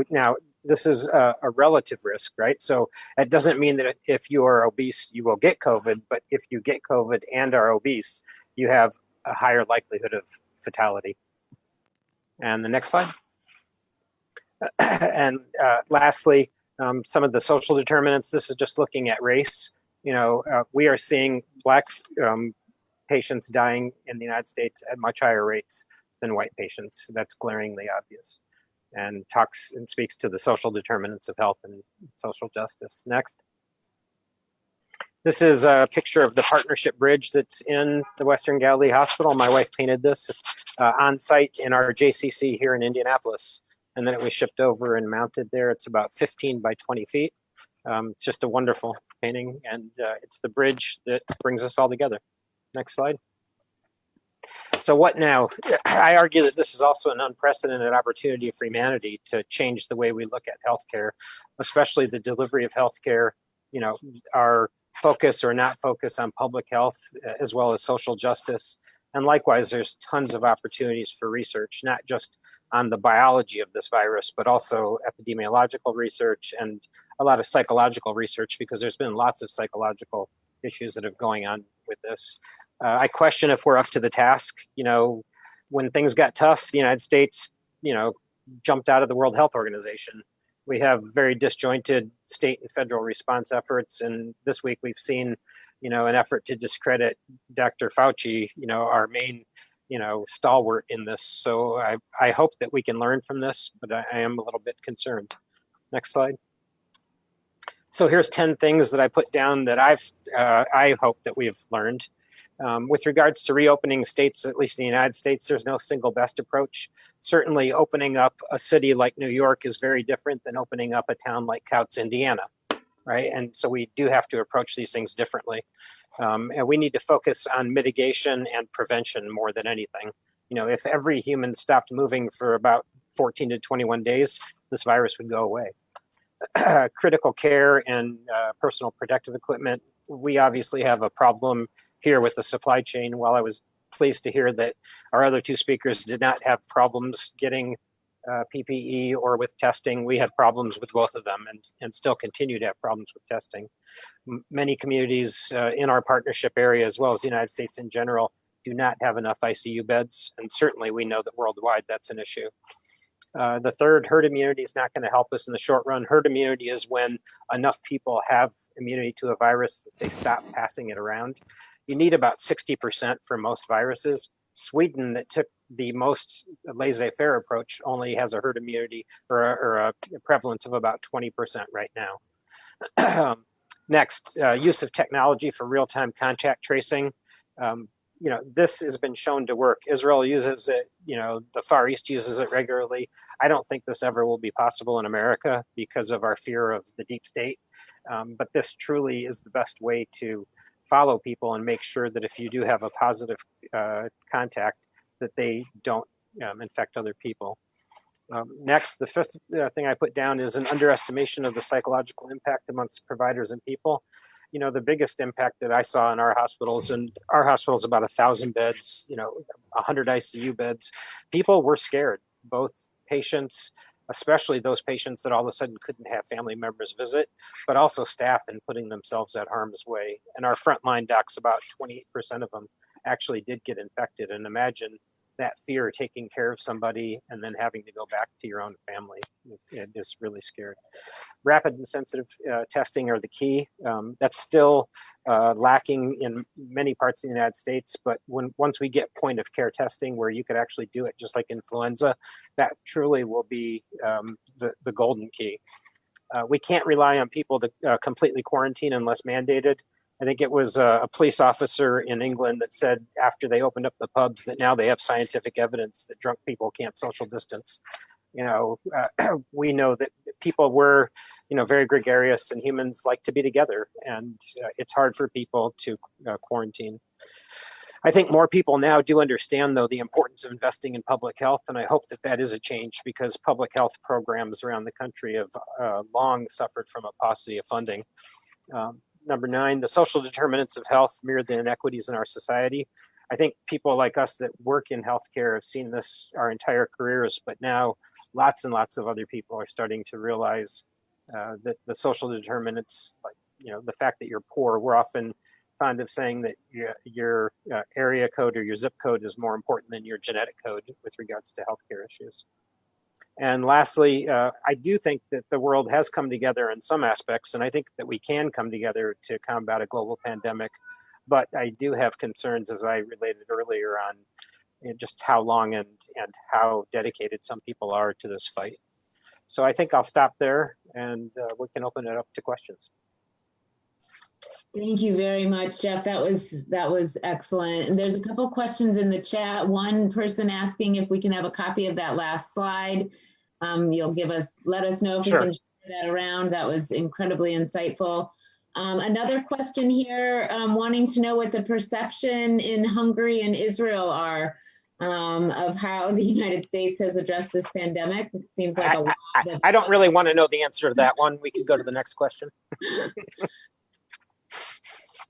Now, this is a relative risk, right? So it doesn't mean that if you are obese, you will get COVID, but if you get COVID and are obese, you have a higher likelihood of fatality. And the next slide. And lastly, some of the social determinants. This is just looking at race. We are seeing Black patients dying in the United States at much higher rates than white patients. That's glaringly obvious, and talks and speaks to the social determinants of health and social justice. Next. This is a picture of the partnership bridge that's in the Western Galilee Hospital. My wife painted this on site in our JCC here in Indianapolis, and then it was shipped over and mounted there. It's about 15 by 20 feet. It's just a wonderful painting, and it's the bridge that brings us all together. Next slide. So what now? I argue that this is also an unprecedented opportunity for humanity to change the way we look at healthcare, especially the delivery of healthcare, our focus or not focus on public health, as well as social justice. And likewise, there's tons of opportunities for research, not just on the biology of this virus, but also epidemiological research and a lot of psychological research, because there's been lots of psychological issues that are going on with this. I question if we're up to the task. When things got tough, the United States, jumped out of the World Health Organization. We have very disjointed state and federal response efforts. And this week we've seen, an effort to discredit Dr. Fauci, our main, stalwart in this. So I hope that we can learn from this, but I am a little bit concerned. Next slide. So here's 10 things that I put down that I hope that we've learned. With regards to reopening states, at least in the United States, there's no single best approach. Certainly opening up a city like New York is very different than opening up a town like 𝘐𝐴𝑡𝐻, Indiana, right? And so we do have to approach these things differently. And we need to focus on mitigation and prevention more than anything. If every human stopped moving for about 14 to 21 days, this virus would go away. Critical care and personal protective equipment. We obviously have a problem here with the supply chain. While I was pleased to hear that our other two speakers did not have problems getting PPE or with testing, we had problems with both of them and still continue to have problems with testing. Many communities in our partnership area, as well as the United States in general, do not have enough ICU beds. And certainly we know that worldwide that's an issue. The third, herd immunity is not going to help us in the short run. Herd immunity is when enough people have immunity to a virus that they stop passing it around. You need about 60% for most viruses. Sweden, that took the most laissez-faire approach, only has a herd immunity or a prevalence of about 20% right now. Next, use of technology for real-time contact tracing. This has been shown to work. Israel uses it, the Far East uses it regularly. I don't think this ever will be possible in America because of our fear of the deep state. But this truly is the best way to follow people and make sure that if you do have a positive contact, that they don't infect other people. Next, the fifth thing I put down is an underestimation of the psychological impact amongst providers and people. The biggest impact that I saw in our hospitals, and our hospital is about 1,000 beds, 100 ICU beds, people were scared, both patients, especially those patients that all of a sudden couldn't have family members visit, but also staff in putting themselves at harm's way. And our frontline docs, about 28% of them actually did get infected. And imagine that fear of taking care of somebody and then having to go back to your own family. It is really scary. Rapid and sensitive testing are the key. That's still lacking in many parts of the United States, but once we get point of care testing where you could actually do it just like influenza, that truly will be the golden key. We can't rely on people to completely quarantine unless mandated. I think it was a police officer in England that said after they opened up the pubs that now they have scientific evidence that drunk people can't social distance. We know that people were, very gregarious and humans like to be together, and it's hard for people to quarantine. I think more people now do understand, though, the importance of investing in public health, and I hope that that is a change because public health programs around the country have long suffered from a paucity of funding. Number 9, the social determinants of health mirror the inequities in our society. I think people like us that work in healthcare have seen this our entire careers, but now lots and lots of other people are starting to realize that the social determinants, like the fact that you're poor, we're often fond of saying that your area code or your zip code is more important than your genetic code with regards to healthcare issues. And lastly, I do think that the world has come together in some aspects, and I think that we can come together to combat a global pandemic. But I do have concerns, as I related earlier, on just how long and how dedicated some people are to this fight. So I think I'll stop there, and we can open it up to questions. Thank you very much, Jeff. That was excellent. And there's a couple questions in the chat. One person asking if we can have a copy of that last slide. Let us know if Sure. we can share that around. That was incredibly insightful. Another question here, wanting to know what the perception in Hungary and Israel are of how the United States has addressed this pandemic. It seems like a lot of... I don't really want to know the answer to that one. We can go to the next question.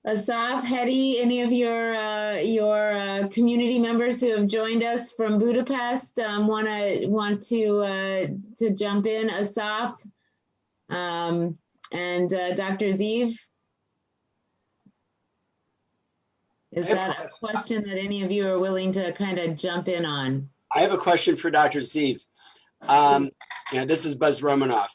Asaf, Hedy, any of your community members who have joined us from Budapest want to jump in? Asaf and Dr. Zeev? Is that a question that any of you are willing to kind of jump in on? I have a question for Dr. Zeev. This is Buzz Romanoff.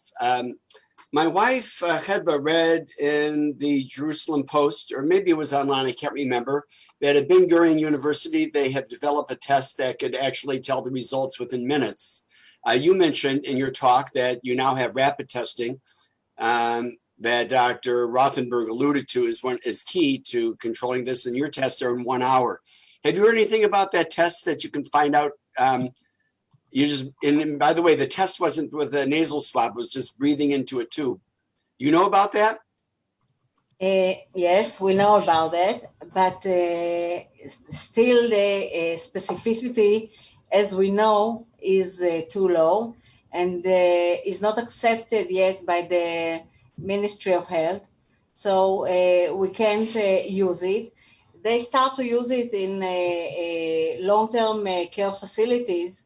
My wife, 𝘐𝑻𝑒𝑡, read in the Jerusalem Post, or maybe it was online, I can't remember, that at Ben-Gurion University, they have developed a test that could actually tell the results within minutes. You mentioned in your talk that you now have rapid testing that Dr. Rothenberg alluded to is key to controlling this, and your tests are in 1 hour. Have you heard anything about that test that you can find out? And by the way, the test wasn't with a nasal swab, it was just breathing into a tube. You know about that? Yes, we know about it, but still the specificity, as we know, is too low and is not accepted yet by the Ministry of Health. So we can't use it. They start to use it in long-term care facilities.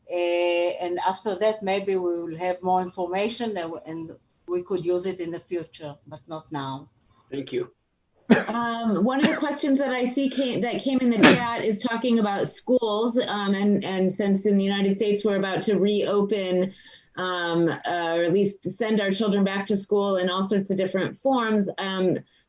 And after that, maybe we will have more information and we could use it in the future, but not now. Thank you. One of the questions that I see that came in the chat is talking about schools. And since in the United States, we're about to reopen or at least send our children back to school in all sorts of different forms.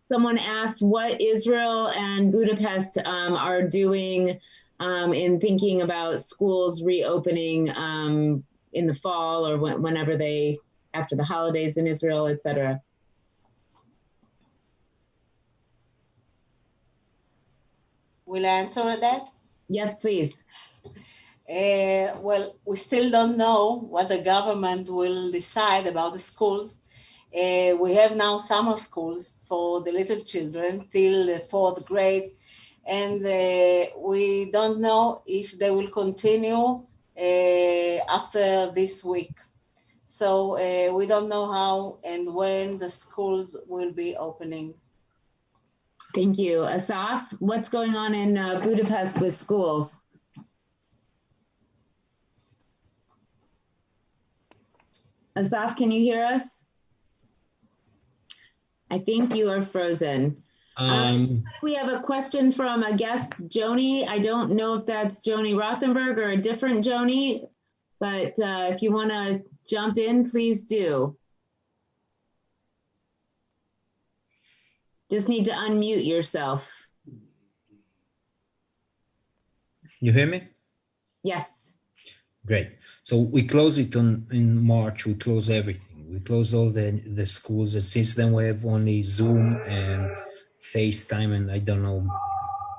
Someone asked what Israel and Budapest are doing in thinking about schools reopening in the fall or whenever after the holidays in Israel, et cetera. Will I answer that? Yes, please. Well, we still don't know what the government will decide about the schools. We have now summer schools for the little children till the 4th grade. And we don't know if they will continue after this week. So we don't know how and when the schools will be opening. Thank you. Asaf, what's going on in Budapest with schools? Asaf, can you hear us? I think you are frozen. We have a question from a guest, Joni. I don't know if that's Joni Rothenberg or a different Joni, but if you want to jump in, please do. Just need to unmute yourself. You hear me? Yes. Great. So we close it in March. We close everything. We close all the schools. And since then, we have only Zoom and FaceTime, and I don't know.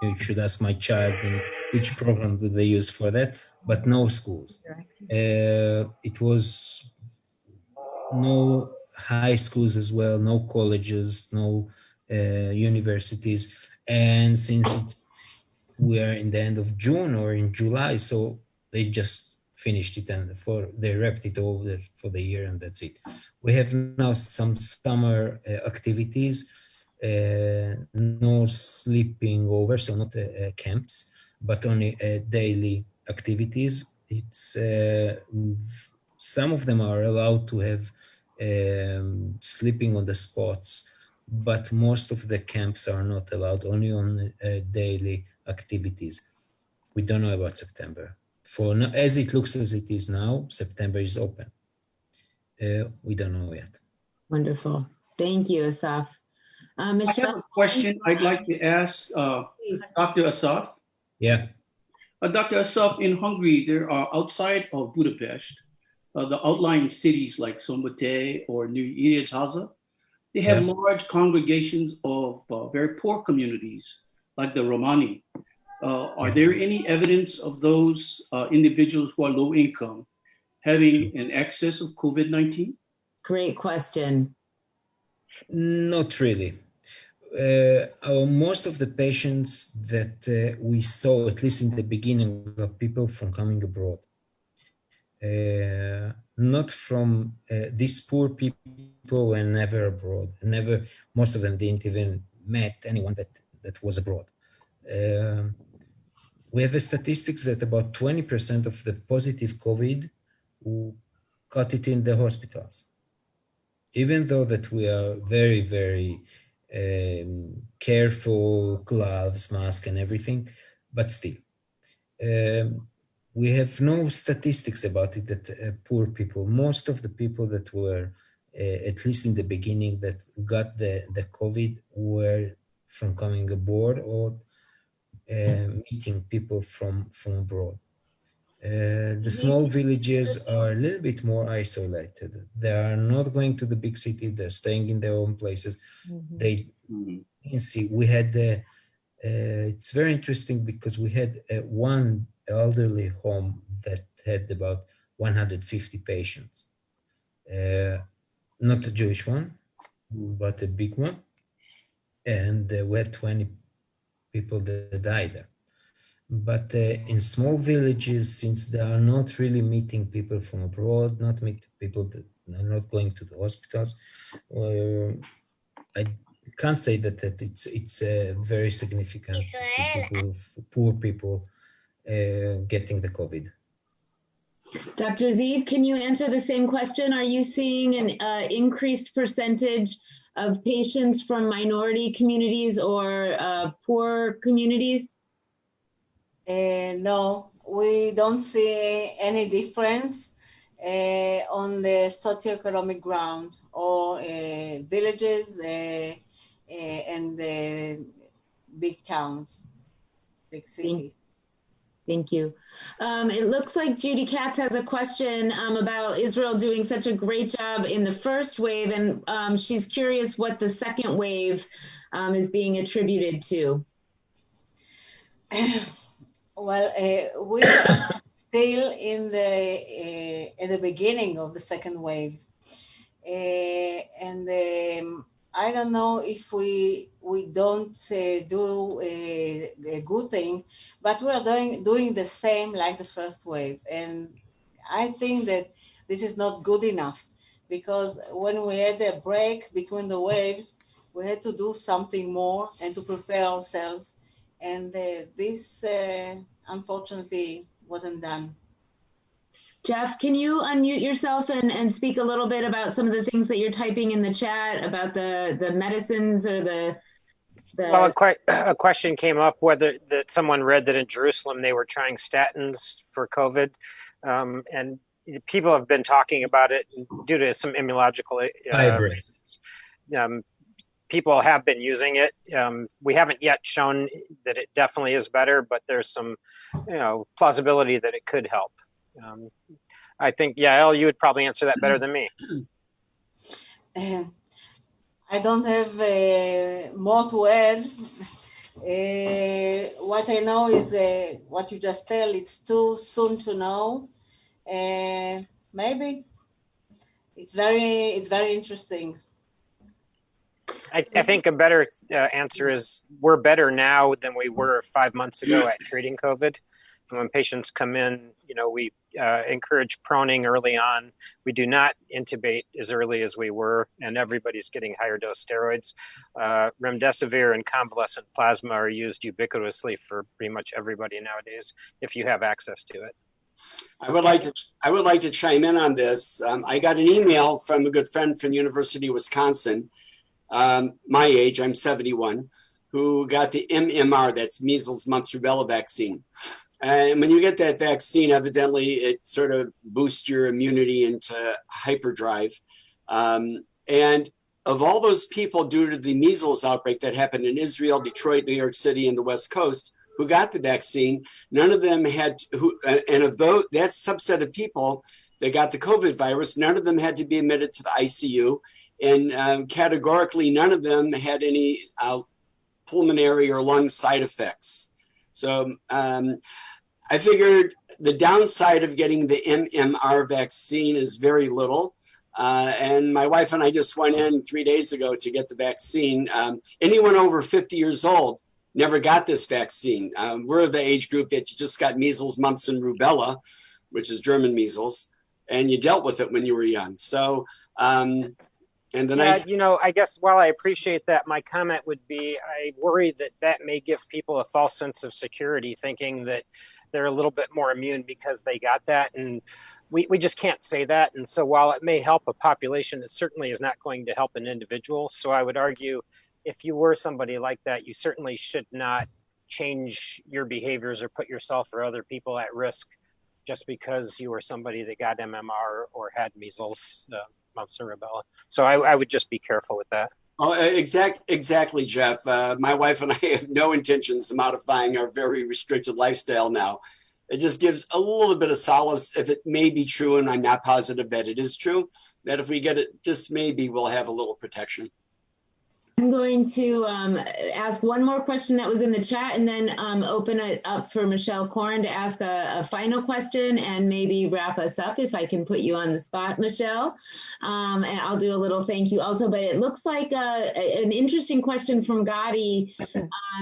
You should ask my child which program do they use for that. But no schools. It was no high schools as well, no colleges, no universities, and since we are in the end of June or in July, so they just finished it and they wrapped it over for the year, and that's it. We have now some summer activities, no sleeping over, so not camps, but only daily activities. It's some of them are allowed to have sleeping on the spots, but most of the camps are not allowed, only on daily activities. We don't know about September. For now, as it looks as it is now, September is open. We don't know yet. Wonderful. Thank you, Asaf. Michelle, I have a question I'd like to ask Dr. Asaf. Yeah. Dr. Asaf, in Hungary, there are outside of Budapest, the outlying cities like 𝘐𝑚𝑒𝑡 or 𝘠𝑦𝘠𝑗, they have large congregations of very poor communities, like the Romani. Are there any evidence of those individuals who are low income having an excess of COVID-19? great question. Not really. Most of the patients that we saw, at least in the beginning, were people from coming abroad. Not from these poor people were never abroad. Most of them didn't even met anyone that was abroad. We have a statistics that about 20% of the positive COVID got it in the hospitals. Even though that we are very, very careful, gloves, mask and everything, but still. We have no statistics about it that poor people, most of the people that were at least in the beginning, that got the COVID were from coming aboard or meeting people from abroad. The small villages are a little bit more isolated. They are not going to the big city. They're staying in their own places. They can see. We had it's very interesting because we had one elderly home that had about 150 patients. Not a Jewish one, but a big one. And we had 20 people that died there. But in small villages, since they are not really meeting people from abroad, not meeting people that are not going to the hospitals, I can't say that it's very significant to see people, poor people getting the COVID. Dr. Zeev, can you answer the same question? Are you seeing an increased percentage of patients from minority communities or poor communities? No, we don't see any difference on the socioeconomic ground or villages and big towns, big cities. Thank you. It looks like Judy Katz has a question about Israel doing such a great job in the first wave, and she's curious what the second wave is being attributed to. Well, we are still in at the beginning of the second wave, and I don't know if we don't do a good thing, but we are doing the same like the first wave, and I think that this is not good enough, because when we had a break between the waves, we had to do something more and to prepare ourselves. And this, unfortunately, wasn't done. Jeff, can you unmute yourself and speak a little bit about some of the things that you're typing in the chat about the medicines or the Well, a question came up whether that someone read that in Jerusalem they were trying statins for COVID, and people have been talking about it due to some immunological people have been using it. We haven't yet shown that it definitely is better, but there's some, plausibility that it could help. I think, Yael, you would probably answer that better than me. I don't have more to add. What I know is what you just tell. It's too soon to know. Maybe it's very interesting. I think a better answer is we're better now than we were 5 months ago at treating COVID. And when patients come in, we encourage proning early on. We do not intubate as early as we were, and everybody's getting higher dose steroids. Remdesivir and convalescent plasma are used ubiquitously for pretty much everybody nowadays, if you have access to it. I would like to chime in on this. I got an email from a good friend from the University of Wisconsin, my age, I'm 71, who got the MMR, that's measles, mumps, rubella vaccine. And when you get that vaccine, evidently it sort of boosts your immunity into hyperdrive. And of all those people, due to the measles outbreak that happened in Israel, Detroit, New York City, and the West Coast, who got the vaccine, none of them had, and of those, that subset of people that got the COVID virus, none of them had to be admitted to the ICU. And categorically, none of them had any pulmonary or lung side effects. So I figured the downside of getting the MMR vaccine is very little. And my wife and I just went in 3 days ago to get the vaccine. Anyone over 50 years old never got this vaccine. We're the age group that you just got measles, mumps, and rubella, which is German measles, and you dealt with it when you were young. So, and the I guess while I appreciate that, my comment would be I worry that may give people a false sense of security, thinking that they're a little bit more immune because they got that. And we just can't say that. And so while it may help a population, it certainly is not going to help an individual. So I would argue if you were somebody like that, you certainly should not change your behaviors or put yourself or other people at risk just because you were somebody that got MMR or had measles, mumps and rubella. So I would just be careful with that. Oh, exactly, Jeff. My wife and I have no intentions of modifying our very restricted lifestyle now. It just gives a little bit of solace, if it may be true, and I'm not positive that it is true, that if we get it, just maybe we'll have a little protection. I'm going to ask one more question that was in the chat and then open it up for Michelle Korn to ask a final question and maybe wrap us up if I can put you on the spot, Michelle. And I'll do a little thank you also, but it looks like an interesting question from 𝘐𝐴𝐵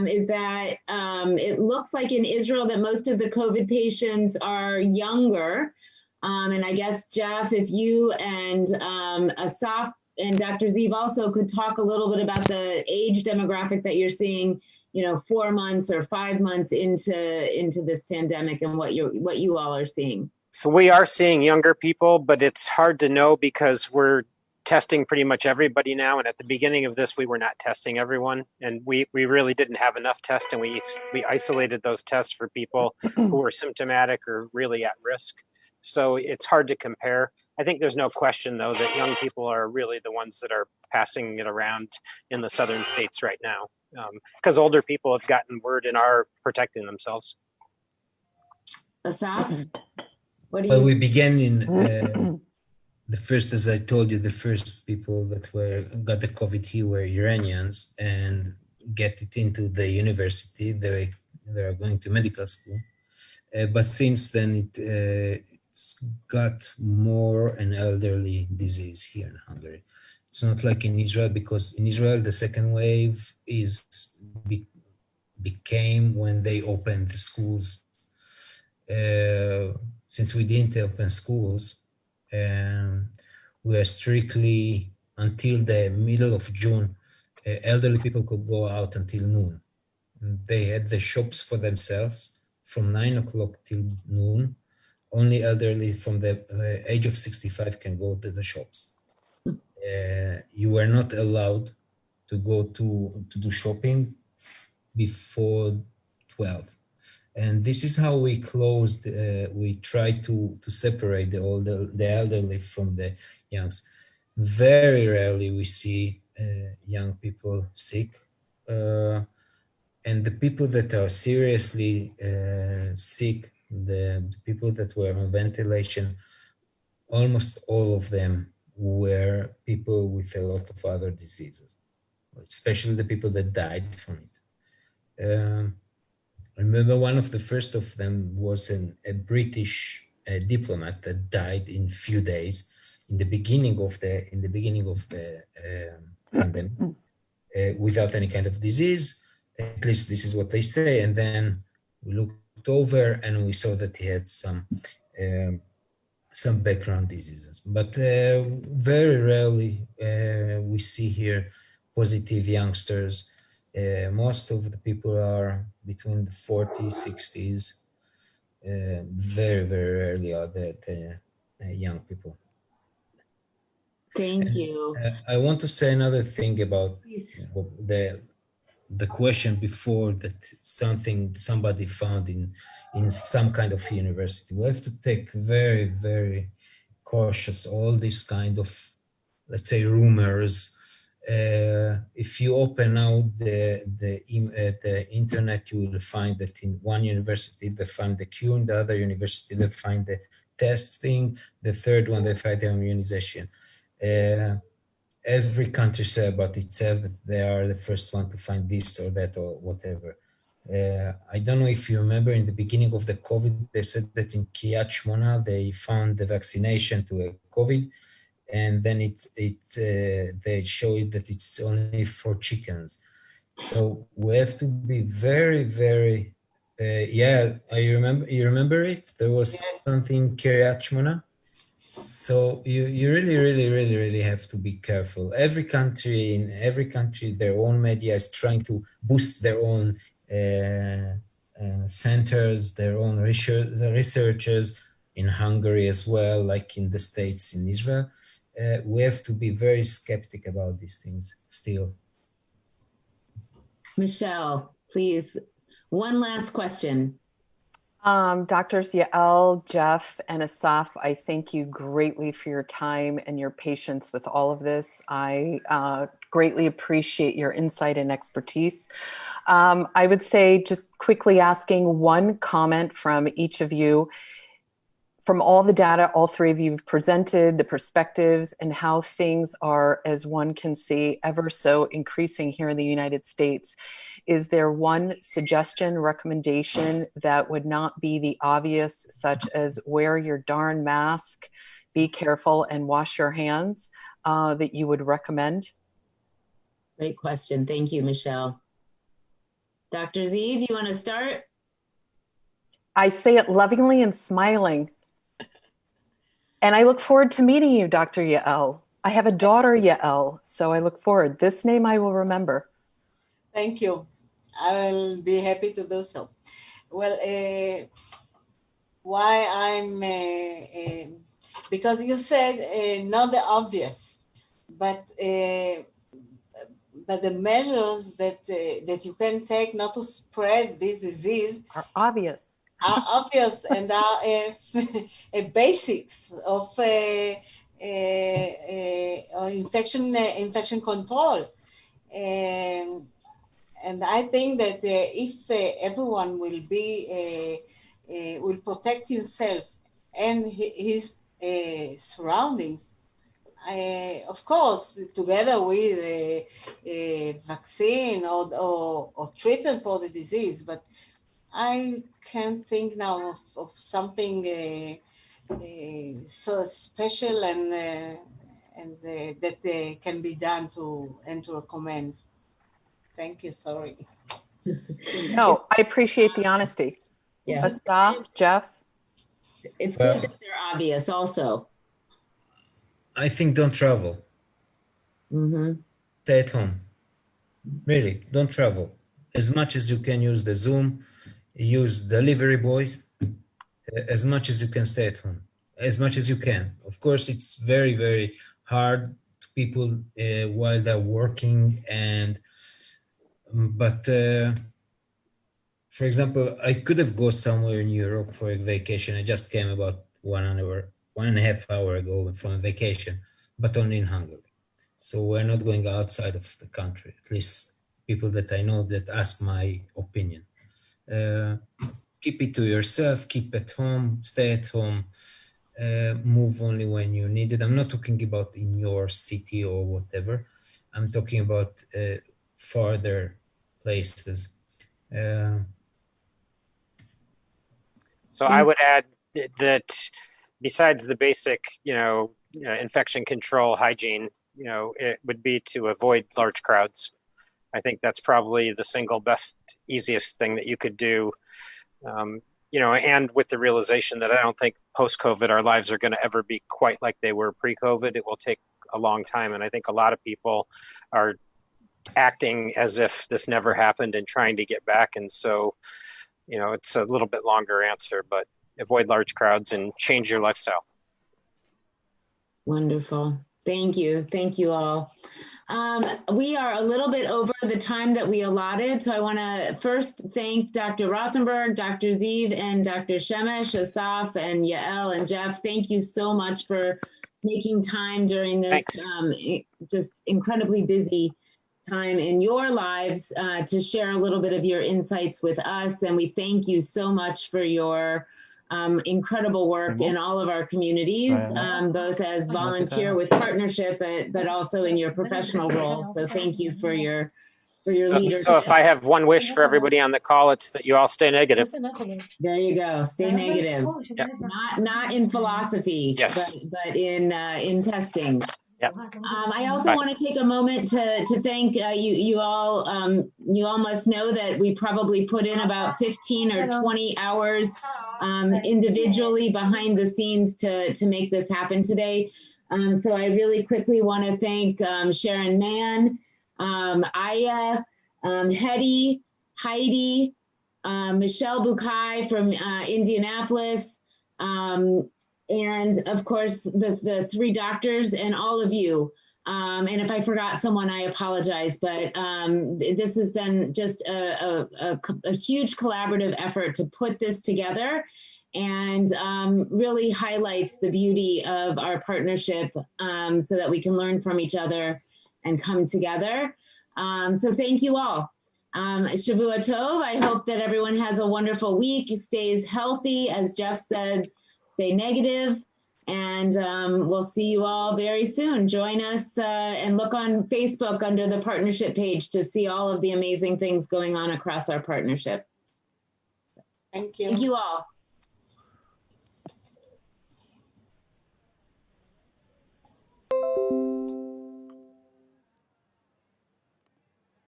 is that it looks like in Israel that most of the COVID patients are younger. And I guess, Jeff, if you and Asaf and Dr. Zeev also could talk a little bit about the age demographic that you're seeing, 4 months or 5 months into this pandemic and what you all are seeing. So we are seeing younger people, but it's hard to know because we're testing pretty much everybody now. And at the beginning of this, we were not testing everyone. And we really didn't have enough tests. And we isolated those tests for people who were symptomatic or really at risk. So it's hard to compare. I think there's no question, though, that young people are really the ones that are passing it around in the southern states right now, because older people have gotten word and are protecting themselves. Asaf, what do you? Well, we began in the first, as I told you, the first people that got the COVID here were Iranians and get it into the university. They are going to medical school, but since then it's got more an elderly disease here in Hungary. It's not like in Israel, because in Israel the second wave became when they opened the schools. Since we didn't open schools, we are strictly until the middle of June. Elderly people could go out until noon. They had the shops for themselves from 9 o'clock till noon. Only elderly from the age of 65 can go to the shops. You were not allowed to go to do shopping before 12. And this is how we closed, we tried to separate the elderly from the youngs. Very rarely we see young people sick. And the people that are seriously sick, the people that were on ventilation, almost all of them were people with a lot of other diseases, especially the people that died from it. I remember one of the first of them was a British diplomat that died in few days in the beginning of the pandemic without any kind of disease. At least this is what they say. And then we looked over and we saw that he had some background diseases, but very rarely we see here positive youngsters. Most of the people are between the 40s, 60s. Very, very rarely are the young people. Thank you. I want to say another thing about the question before, that somebody found in some kind of university. We have to take very, very cautious all this kind of, let's say, rumors. If you open out the internet, you will find that in one university they find the cure, in the other university they find the testing, the third one they find the immunization. Every country says about itself that they are the first one to find this or that or whatever. I don't know if you remember in the beginning of the COVID, they said that in 𝘞𝘩𝘢𝘢𝘢 they found the vaccination to a COVID, and then they showed that it's only for chickens. So we have to be very, very, you remember it? There was something 𝘞𝘩𝘢𝘢𝘢𝘢. So you really have to be careful. Every country, their own media is trying to boost their own centers, their own researchers in Hungary as well, like in the States, in Israel. We have to be very skeptic about these things still. Michelle, please, one last question. Doctors Yael, Jeff, and Asaf, I thank you greatly for your time and your patience with all of this. I greatly appreciate your insight and expertise. I would say just quickly asking one comment from each of you. From all the data all three of you have presented, the perspectives and how things are, as one can see, ever so increasing here in the United States, is there one suggestion, recommendation that would not be the obvious, such as wear your darn mask, be careful, and wash your hands, that you would recommend? Great question. Thank you, Michelle. Dr. Zeev, you want to start? I say it lovingly and smiling. And I look forward to meeting you, Dr. Yael. I have a daughter, Yael, so I look forward. This name I will remember. Thank you. I will be happy to do so. Well, why I'm, because you said not the obvious, but the measures that you can take not to spread this disease are obvious. And are basics of infection control. And I think that if everyone will protect himself and his surroundings, of course, together with a vaccine or treatment for the disease, but I can't think now of something so special and that can be done to recommend. Thank you. Sorry. No, I appreciate the honesty. Yeah. Asaf, Jeff? It's good that they're obvious also. I think don't travel. Stay at home. Really, don't travel. As much as you can use the Zoom, use delivery boys, as much as you can stay at home, as much as you can. Of course, it's very, very hard to people while they're working, but for example, I could have gone somewhere in Europe for a vacation. I just came about 1.5 hours ago from a vacation, but only in Hungary. So we're not going outside of the country, at least people that I know that ask my opinion. Keep it to yourself, keep at home, stay at home, move only when you need it. I'm not talking about in your city or whatever. I'm talking about farther places. So I would add that besides the basic, infection control, hygiene, it would be to avoid large crowds. I think that's probably the single best, easiest thing that you could do. And with the realization that I don't think post-COVID, our lives are going to ever be quite like they were pre-COVID. It will take a long time. And I think a lot of people are acting as if this never happened and trying to get back. And so, it's a little bit longer answer, but avoid large crowds and change your lifestyle. Wonderful. Thank you. Thank you all. We are a little bit over the time that we allotted, so I want to first thank Dr. Rothenberg, Dr. Zeev, and Dr. Shemesh, Asaf, and Yael, and Jeff. Thank you so much for making time during this just incredibly busy time in your lives to share a little bit of your insights with us. And we thank you so much for your incredible work in all of our communities, both as volunteer with partnership, but also in your professional role. So thank you for your leadership. So if I have one wish for everybody on the call, it's that you all stay negative. There you go. Stay negative. Yep. Not in philosophy, yes, but in testing. Yep. I also want to take a moment to thank you all. You all must know that we probably put in about 15 or 20 hours individually behind the scenes to make this happen today. So I really quickly want to thank Sharon Mann, Aya, Hetty, Heidi, Michelle Bukai from Indianapolis, and of course the three doctors and all of you And if I forgot someone, I apologize, but this has been just a huge collaborative effort to put this together, and really highlights the beauty of our partnership, so that we can learn from each other and come together. So thank you all. Shavua Tov. I hope that everyone has a wonderful week, stays healthy, as Jeff said, stay negative, and we'll see you all very soon. Join us and look on Facebook under the partnership page to see all of the amazing things going on across our partnership. Thank you. Thank you all.